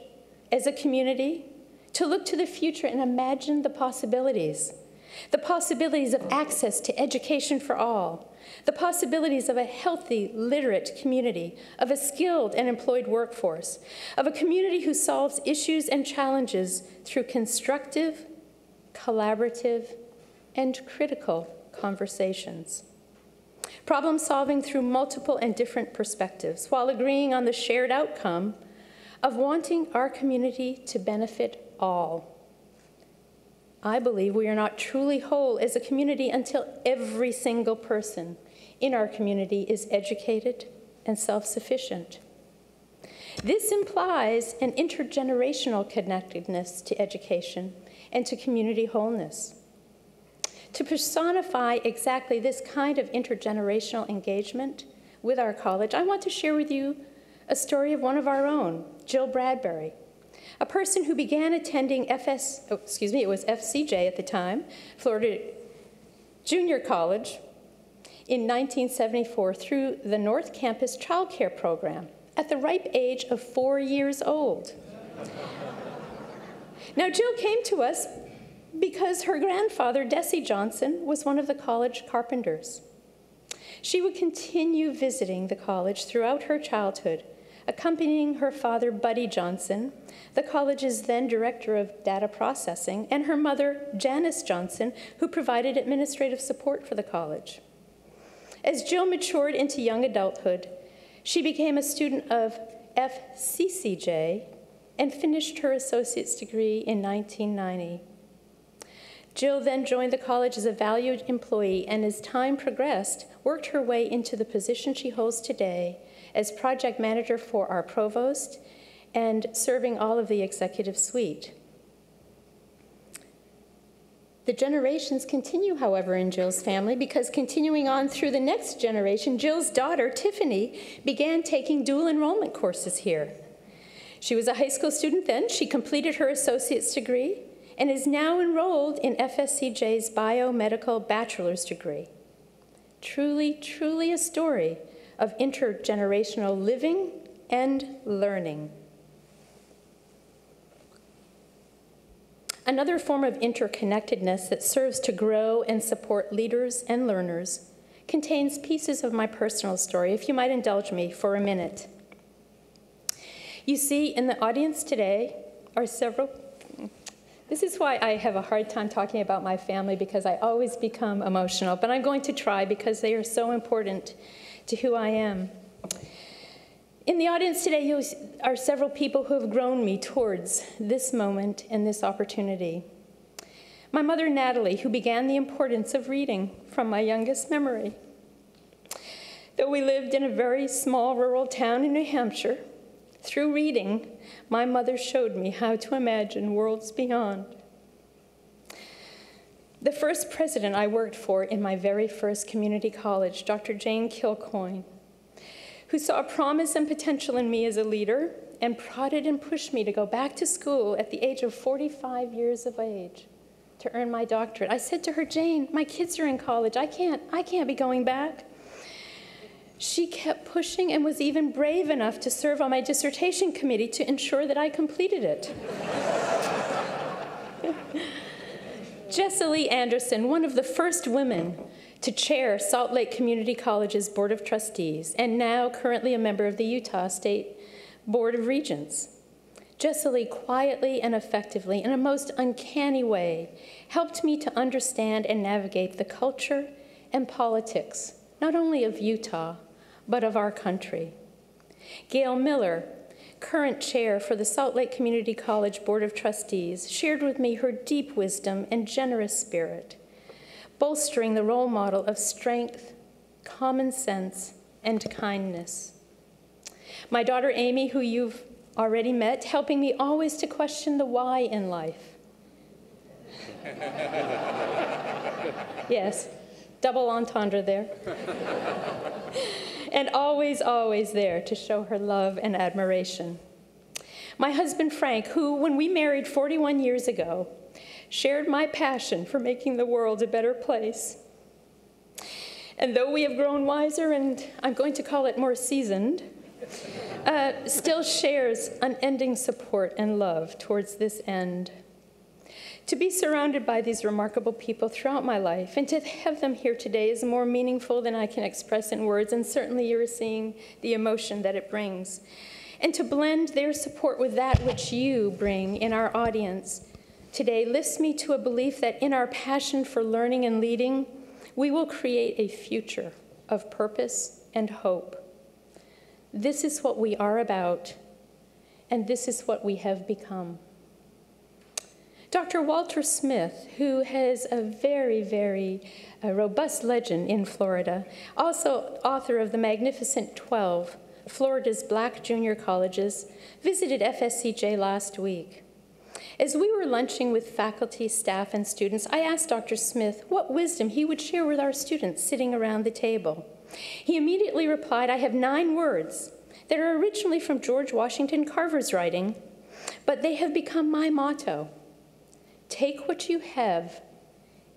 as a community, to look to the future and imagine the possibilities of access to education for all, the possibilities of a healthy, literate community, of a skilled and employed workforce, of a community who solves issues and challenges through constructive, collaborative, and critical conversations. Problem solving through multiple and different perspectives, while agreeing on the shared outcome of wanting our community to benefit all. I believe we are not truly whole as a community until every single person in our community is educated and self-sufficient. This implies an intergenerational connectedness to education and to community wholeness. To personify exactly this kind of intergenerational engagement with our college, I want to share with you a story of one of our own, Jill Bradbury, a person who began attending FSCJ at the time, Florida Junior College, in 1974 through the North Campus Child Care Program at the ripe age of 4 years old. Now, Jill came to us because her grandfather, Desi Johnson, was one of the college carpenters. She would continue visiting the college throughout her childhood, accompanying her father, Buddy Johnson, the college's then director of data processing, and her mother, Janice Johnson, who provided administrative support for the college. As Jill matured into young adulthood, she became a student of FSCJ and finished her associate's degree in 1990. Jill then joined the college as a valued employee and, as time progressed, worked her way into the position she holds today as project manager for our provost and serving all of the executive suite. The generations continue, however, in Jill's family, because continuing on through the next generation, Jill's daughter, Tiffany, began taking dual enrollment courses here. She was a high school student then. She completed her associate's degree and is now enrolled in FSCJ's biomedical bachelor's degree. Truly, truly a story of intergenerational living and learning. Another form of interconnectedness that serves to grow and support leaders and learners contains pieces of my personal story, if you might indulge me for a minute. You see, in the audience today are several. This is why I have a hard time talking about my family, because I always become emotional, but I'm going to try because they are so important to who I am. In the audience today are several people who have grown me towards this moment and this opportunity. My mother, Natalie, who began the importance of reading from my youngest memory. Though we lived in a very small rural town in New Hampshire, through reading, my mother showed me how to imagine worlds beyond. The first president I worked for in my very first community college, Dr. Jane Kilcoyne, who saw promise and potential in me as a leader and prodded and pushed me to go back to school at the age of 45 years of age to earn my doctorate. I said to her, Jane, my kids are in college. I can't be going back. She kept pushing and was even brave enough to serve on my dissertation committee to ensure that I completed it. Jessica Anderson, one of the first women to chair Salt Lake Community College's Board of Trustees, and now currently a member of the Utah State Board of Regents. Jessica quietly and effectively, in a most uncanny way, helped me to understand and navigate the culture and politics, not only of Utah, but of our country. Gail Miller, current chair for the Salt Lake Community College Board of Trustees, shared with me her deep wisdom and generous spirit, bolstering the role model of strength, common sense, and kindness. My daughter Amy, who you've already met, helping me always to question the why in life. Yes, double entendre there. And always, always there to show her love and admiration. My husband Frank, who, when we married 41 years ago, shared my passion for making the world a better place. And though we have grown wiser, and I'm going to call it more seasoned, still shares unending support and love towards this end. To be surrounded by these remarkable people throughout my life and to have them here today is more meaningful than I can express in words, and certainly you're seeing the emotion that it brings. And to blend their support with that which you bring in our audience today lifts me to a belief that in our passion for learning and leading, we will create a future of purpose and hope. This is what we are about, and this is what we have become. Dr. Walter Smith, who has a very, very robust legend in Florida, also author of The Magnificent 12, Florida's Black Junior Colleges, visited FSCJ last week. As we were lunching with faculty, staff, and students, I asked Dr. Smith what wisdom he would share with our students sitting around the table. He immediately replied, "I have 9 words that are originally from George Washington Carver's writing, but they have become my motto. Take what you have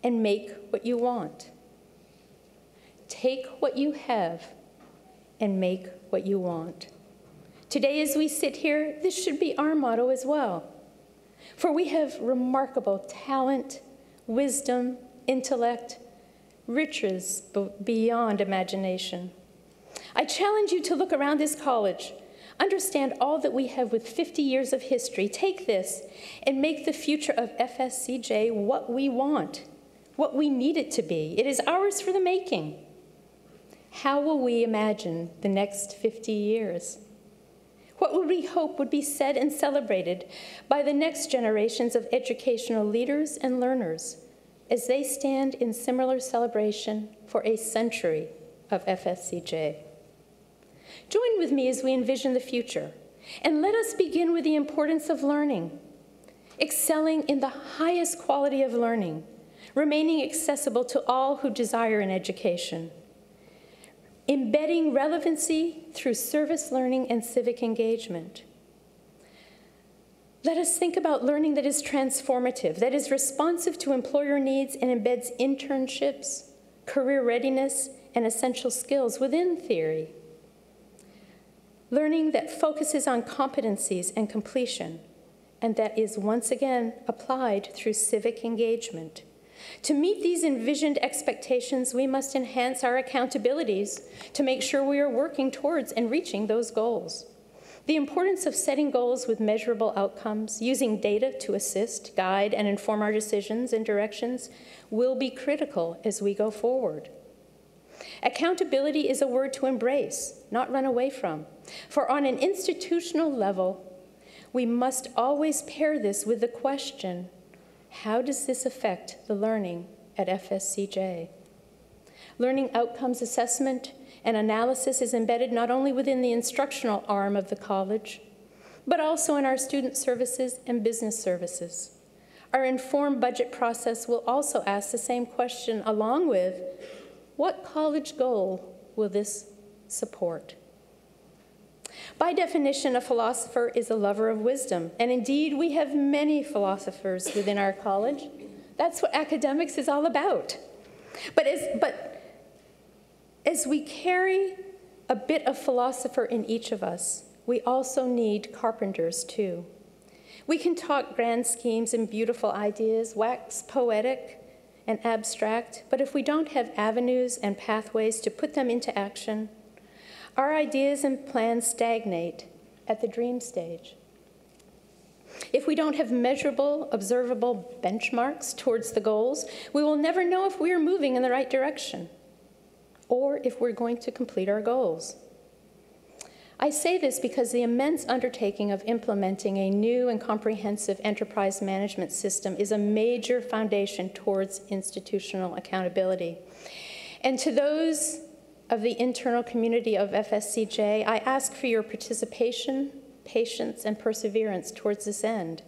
and make what you want. Take what you have and make what you want." Today, as we sit here, this should be our motto as well. For we have remarkable talent, wisdom, intellect, riches beyond imagination. I challenge you to look around this college, understand all that we have with 50 years of history. Take this and make the future of FSCJ what we want, what we need it to be. It is ours for the making. How will we imagine the next 50 years? What would we hope would be said and celebrated by the next generations of educational leaders and learners as they stand in similar celebration for a century of FSCJ? Join with me as we envision the future, and let us begin with the importance of learning, excelling in the highest quality of learning, remaining accessible to all who desire an education, embedding relevancy through service learning and civic engagement. Let us think about learning that is transformative, that is responsive to employer needs and embeds internships, career readiness, and essential skills within theory. Learning that focuses on competencies and completion, and that is once again applied through civic engagement. To meet these envisioned expectations, we must enhance our accountabilities to make sure we are working towards and reaching those goals. The importance of setting goals with measurable outcomes, using data to assist, guide, and inform our decisions and directions will be critical as we go forward. Accountability is a word to embrace, not run away from. For on an institutional level, we must always pair this with the question, how does this affect the learning at FSCJ? Learning outcomes assessment and analysis is embedded not only within the instructional arm of the college, but also in our student services and business services. Our informed budget process will also ask the same question, along with, what college goal will this support? By definition, a philosopher is a lover of wisdom, and indeed we have many philosophers within our college. That's what academics is all about. But as we carry a bit of philosopher in each of us, we also need carpenters too. We can talk grand schemes and beautiful ideas, wax poetic and abstract, but if we don't have avenues and pathways to put them into action, our ideas and plans stagnate at the dream stage. If we don't have measurable, observable benchmarks towards the goals, we will never know if we are moving in the right direction or if we're going to complete our goals. I say this because the immense undertaking of implementing a new and comprehensive enterprise management system is a major foundation towards institutional accountability. And to those of the internal community of FSCJ, I ask for your participation, patience, and perseverance towards this end.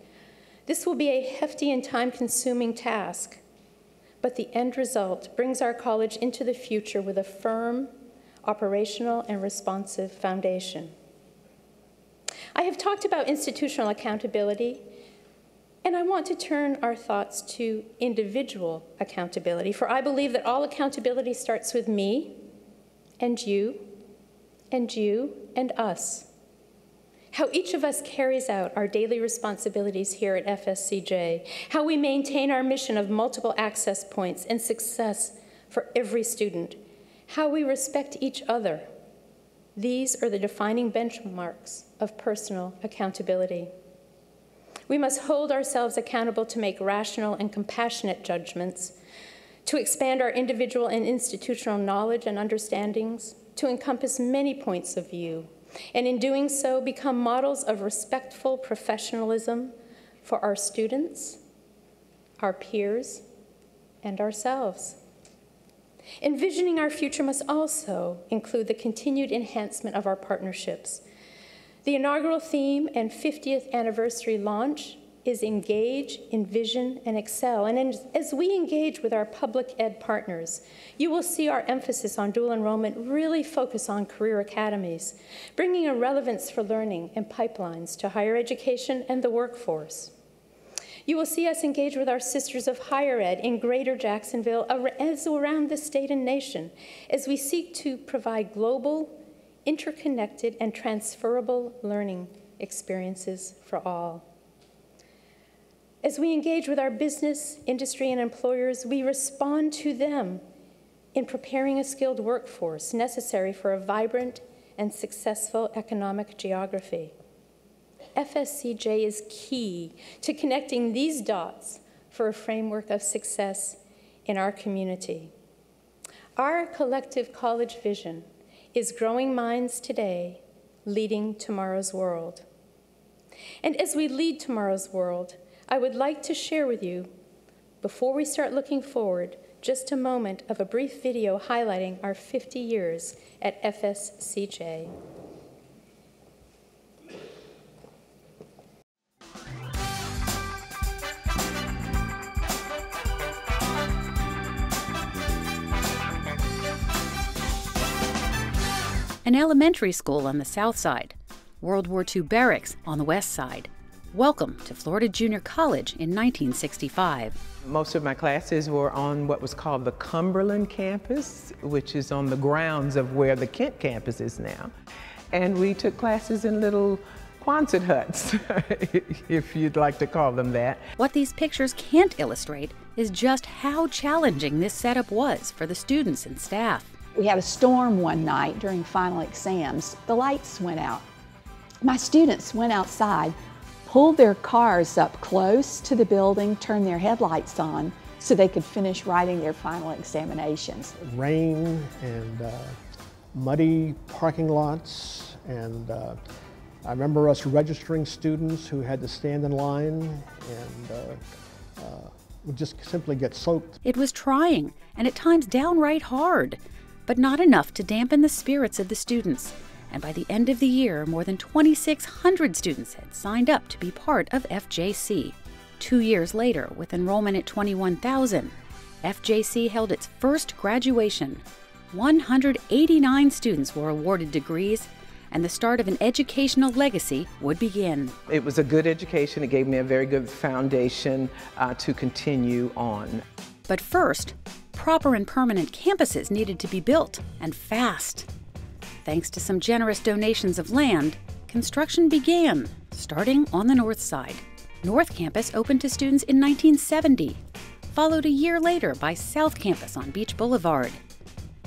This will be a hefty and time-consuming task, but the end result brings our college into the future with a firm, operational, and responsive foundation. I have talked about institutional accountability, and I want to turn our thoughts to individual accountability, for I believe that all accountability starts with me, and you, and us. How each of us carries out our daily responsibilities here at FSCJ, how we maintain our mission of multiple access points and success for every student, how we respect each other. These are the defining benchmarks of personal accountability. We must hold ourselves accountable to make rational and compassionate judgments, to expand our individual and institutional knowledge and understandings, to encompass many points of view, and in doing so, become models of respectful professionalism for our students, our peers, and ourselves. Envisioning our future must also include the continued enhancement of our partnerships. The inaugural theme and 50th anniversary launch is engage, envision, and excel. And as we engage with our public ed partners, you will see our emphasis on dual enrollment really focus on career academies, bringing a relevance for learning and pipelines to higher education and the workforce. You will see us engage with our sisters of higher ed in greater Jacksonville as around the state and nation as we seek to provide global, interconnected, and transferable learning experiences for all. As we engage with our business, industry, and employers, we respond to them in preparing a skilled workforce necessary for a vibrant and successful economic geography. FSCJ is key to connecting these dots for a framework of success in our community. Our collective college vision is growing minds today, leading tomorrow's world. And as we lead tomorrow's world, I would like to share with you, before we start looking forward, just a moment of a brief video highlighting our 50 years at FSCJ. An elementary school on the south side, World War II barracks on the west side. Welcome to Florida Junior College in 1965. Most of my classes were on what was called the Cumberland campus, which is on the grounds of where the Kent campus is now. And we took classes in little Quonset huts, if you'd like to call them that. What these pictures can't illustrate is just how challenging this setup was for the students and staff. We had a storm one night during final exams. The lights went out. My students went outside, pulled their cars up close to the building, turned their headlights on so they could finish writing their final examinations. Rain and muddy parking lots, and I remember us registering students who had to stand in line and would just simply get soaked. It was trying and at times downright hard, but not enough to dampen the spirits of the students. And by the end of the year, more than 2,600 students had signed up to be part of FJC. 2 years later, with enrollment at 21,000, FJC held its first graduation. 189 students were awarded degrees, and the start of an educational legacy would begin. It was a good education. It gave me a very good foundation to continue on. But first, proper and permanent campuses needed to be built, and fast. Thanks to some generous donations of land, construction began, starting on the north side. North Campus opened to students in 1970, followed a year later by South Campus on Beach Boulevard.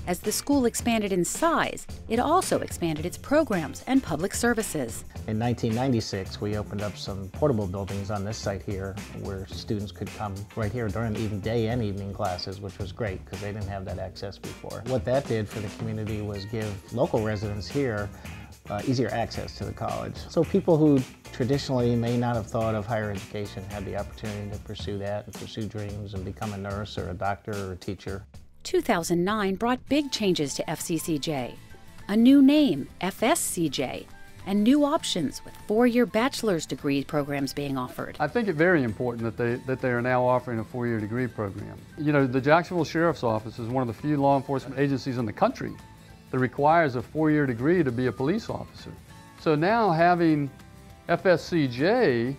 As the school expanded in size, it also expanded its programs and public services. In 1996, we opened up some portable buildings on this site here where students could come right here during even day and evening classes, which was great because they didn't have that access before. What that did for the community was give local residents here easier access to the college. So people who traditionally may not have thought of higher education had the opportunity to pursue that and pursue dreams and become a nurse or a doctor or a teacher. 2009 brought big changes to FCCJ. A new name, FSCJ, and new options with 4-year bachelor's degree programs being offered. I think it's very important that they are now offering a 4-year degree program. You know, the Jacksonville Sheriff's Office is one of the few law enforcement agencies in the country that requires a 4-year degree to be a police officer. So now having FSCJ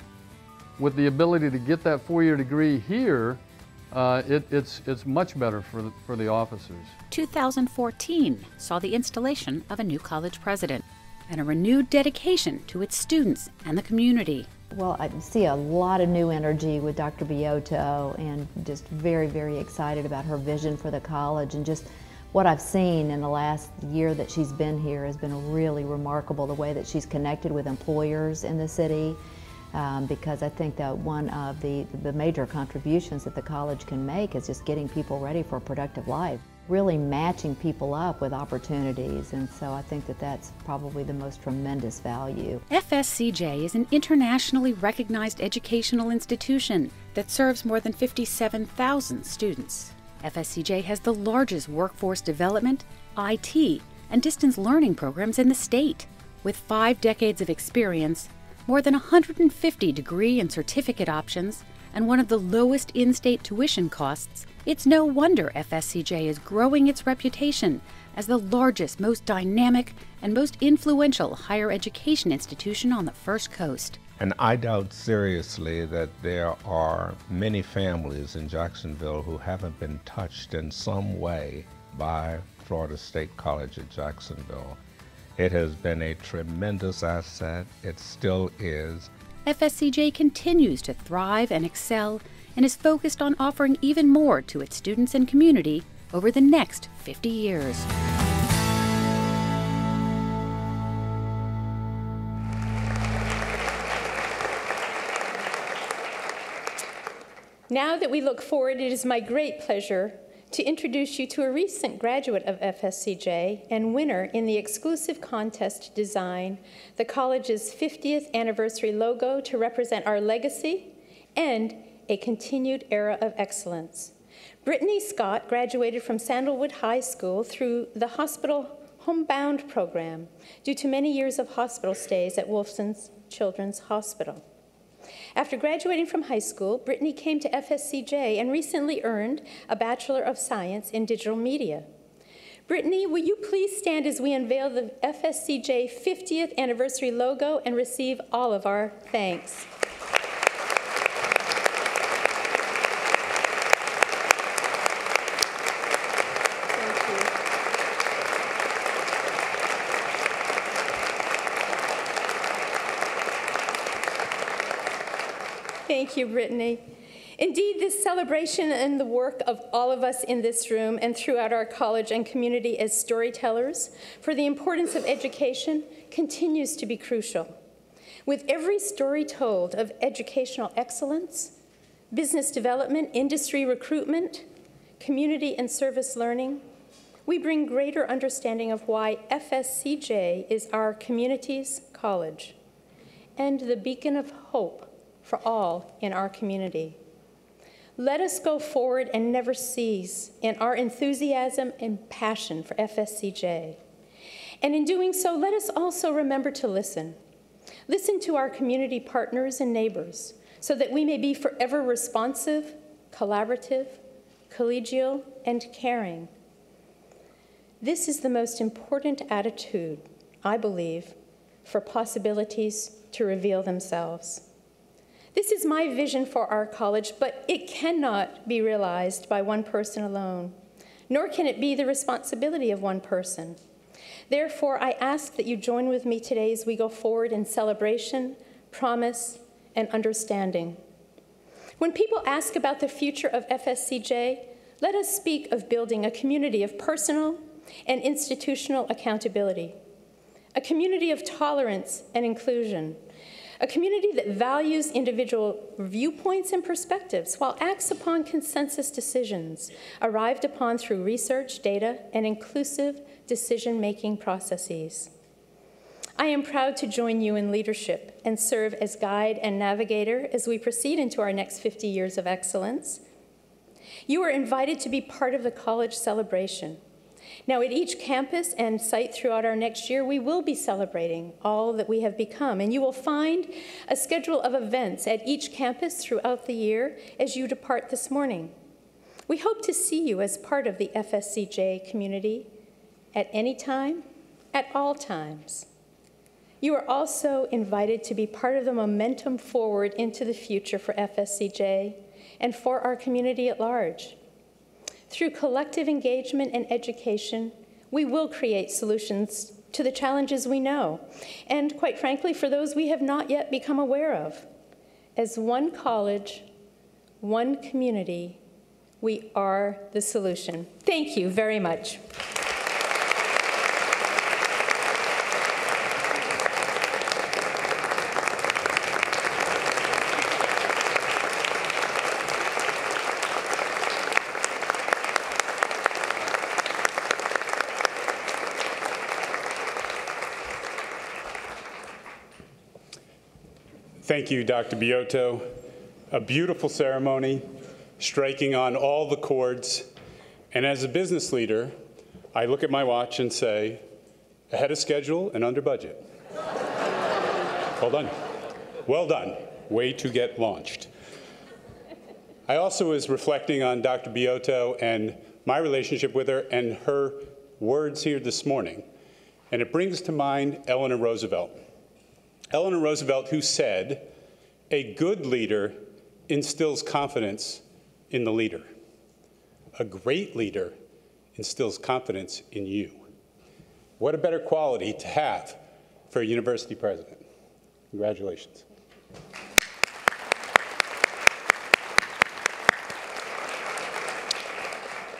with the ability to get that 4-year degree here, it's much better for the officers. 2014 saw the installation of a new college president and a renewed dedication to its students and the community. Well, I see a lot of new energy with Dr. Bioteau, and just very, very excited about her vision for the college, and just what I've seen in the last year that she's been here has been really remarkable, the way that she's connected with employers in the city. Because I think that one of the major contributions that the college can make is just getting people ready for a productive life, really matching people up with opportunities, and so I think that that's probably the most tremendous value. FSCJ is an internationally recognized educational institution that serves more than 57,000 students. FSCJ has the largest workforce development, IT, and distance learning programs in the state. With 5 decades of experience, more than 150 degree and certificate options, and one of the lowest in-state tuition costs, it's no wonder FSCJ is growing its reputation as the largest, most dynamic, and most influential higher education institution on the First Coast. And I doubt seriously that there are many families in Jacksonville who haven't been touched in some way by Florida State College at Jacksonville. It has been a tremendous asset. It still is. FSCJ continues to thrive and excel and is focused on offering even more to its students and community over the next 50 years. Now that we look forward, it is my great pleasure to introduce you to a recent graduate of FSCJ and winner in the exclusive contest to design the college's 50th anniversary logo to represent our legacy and a continued era of excellence. Brittany Scott graduated from Sandalwood High School through the hospital homebound program due to many years of hospital stays at Wolfson's Children's Hospital. After graduating from high school, Brittany came to FSCJ and recently earned a Bachelor of Science in Digital Media. Brittany, will you please stand as we unveil the FSCJ 50th anniversary logo and receive all of our thanks. Thank you, Brittany. Indeed, this celebration and the work of all of us in this room and throughout our college and community as storytellers for the importance of education continues to be crucial. With every story told of educational excellence, business development, industry recruitment, community and service learning, we bring greater understanding of why FSCJ is our community's college and the beacon of hope for all in our community. Let us go forward and never cease in our enthusiasm and passion for FSCJ. And in doing so, let us also remember to listen. Listen to our community partners and neighbors so that we may be forever responsive, collaborative, collegial, and caring. This is the most important attitude, I believe, for possibilities to reveal themselves. This is my vision for our college, but it cannot be realized by one person alone, nor can it be the responsibility of one person. Therefore, I ask that you join with me today as we go forward in celebration, promise, and understanding. When people ask about the future of FSCJ, let us speak of building a community of personal and institutional accountability, a community of tolerance and inclusion, a community that values individual viewpoints and perspectives while acts upon consensus decisions arrived upon through research, data, and inclusive decision-making processes. I am proud to join you in leadership and serve as guide and navigator as we proceed into our next 50 years of excellence. You are invited to be part of the college celebration. Now, at each campus and site throughout our next year, we will be celebrating all that we have become, and you will find a schedule of events at each campus throughout the year as you depart this morning. We hope to see you as part of the FSCJ community at any time, at all times. You are also invited to be part of the momentum forward into the future for FSCJ and for our community at large. Through collective engagement and education, we will create solutions to the challenges we know, and quite frankly, for those we have not yet become aware of. As one college, one community, we are the solution. Thank you very much. Thank you, Dr. Bioteau. A beautiful ceremony, striking on all the chords. And as a business leader, I look at my watch and say, ahead of schedule and under budget. Well done. Well done. Way to get launched. I also was reflecting on Dr. Bioteau and my relationship with her and her words here this morning. And it brings to mind Eleanor Roosevelt. Eleanor Roosevelt, who said, "A good leader instills confidence in the leader. A great leader instills confidence in you." What a better quality to have for a university president. Congratulations.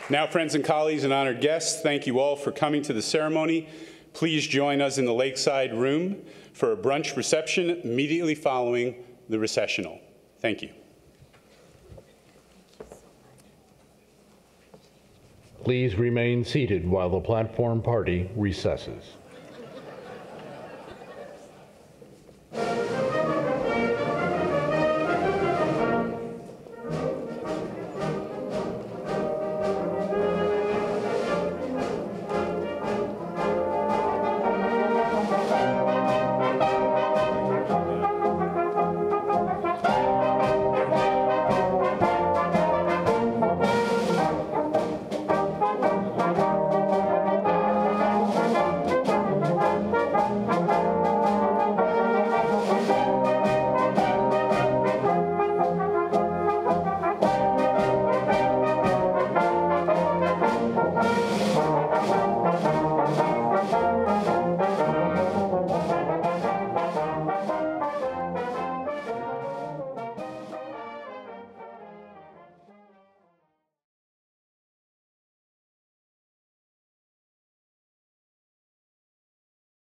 Now, friends and colleagues and honored guests, thank you all for coming to the ceremony. Please join us in the Lakeside Room for a brunch reception immediately following the recessional. Thank you. Please remain seated while the platform party recesses.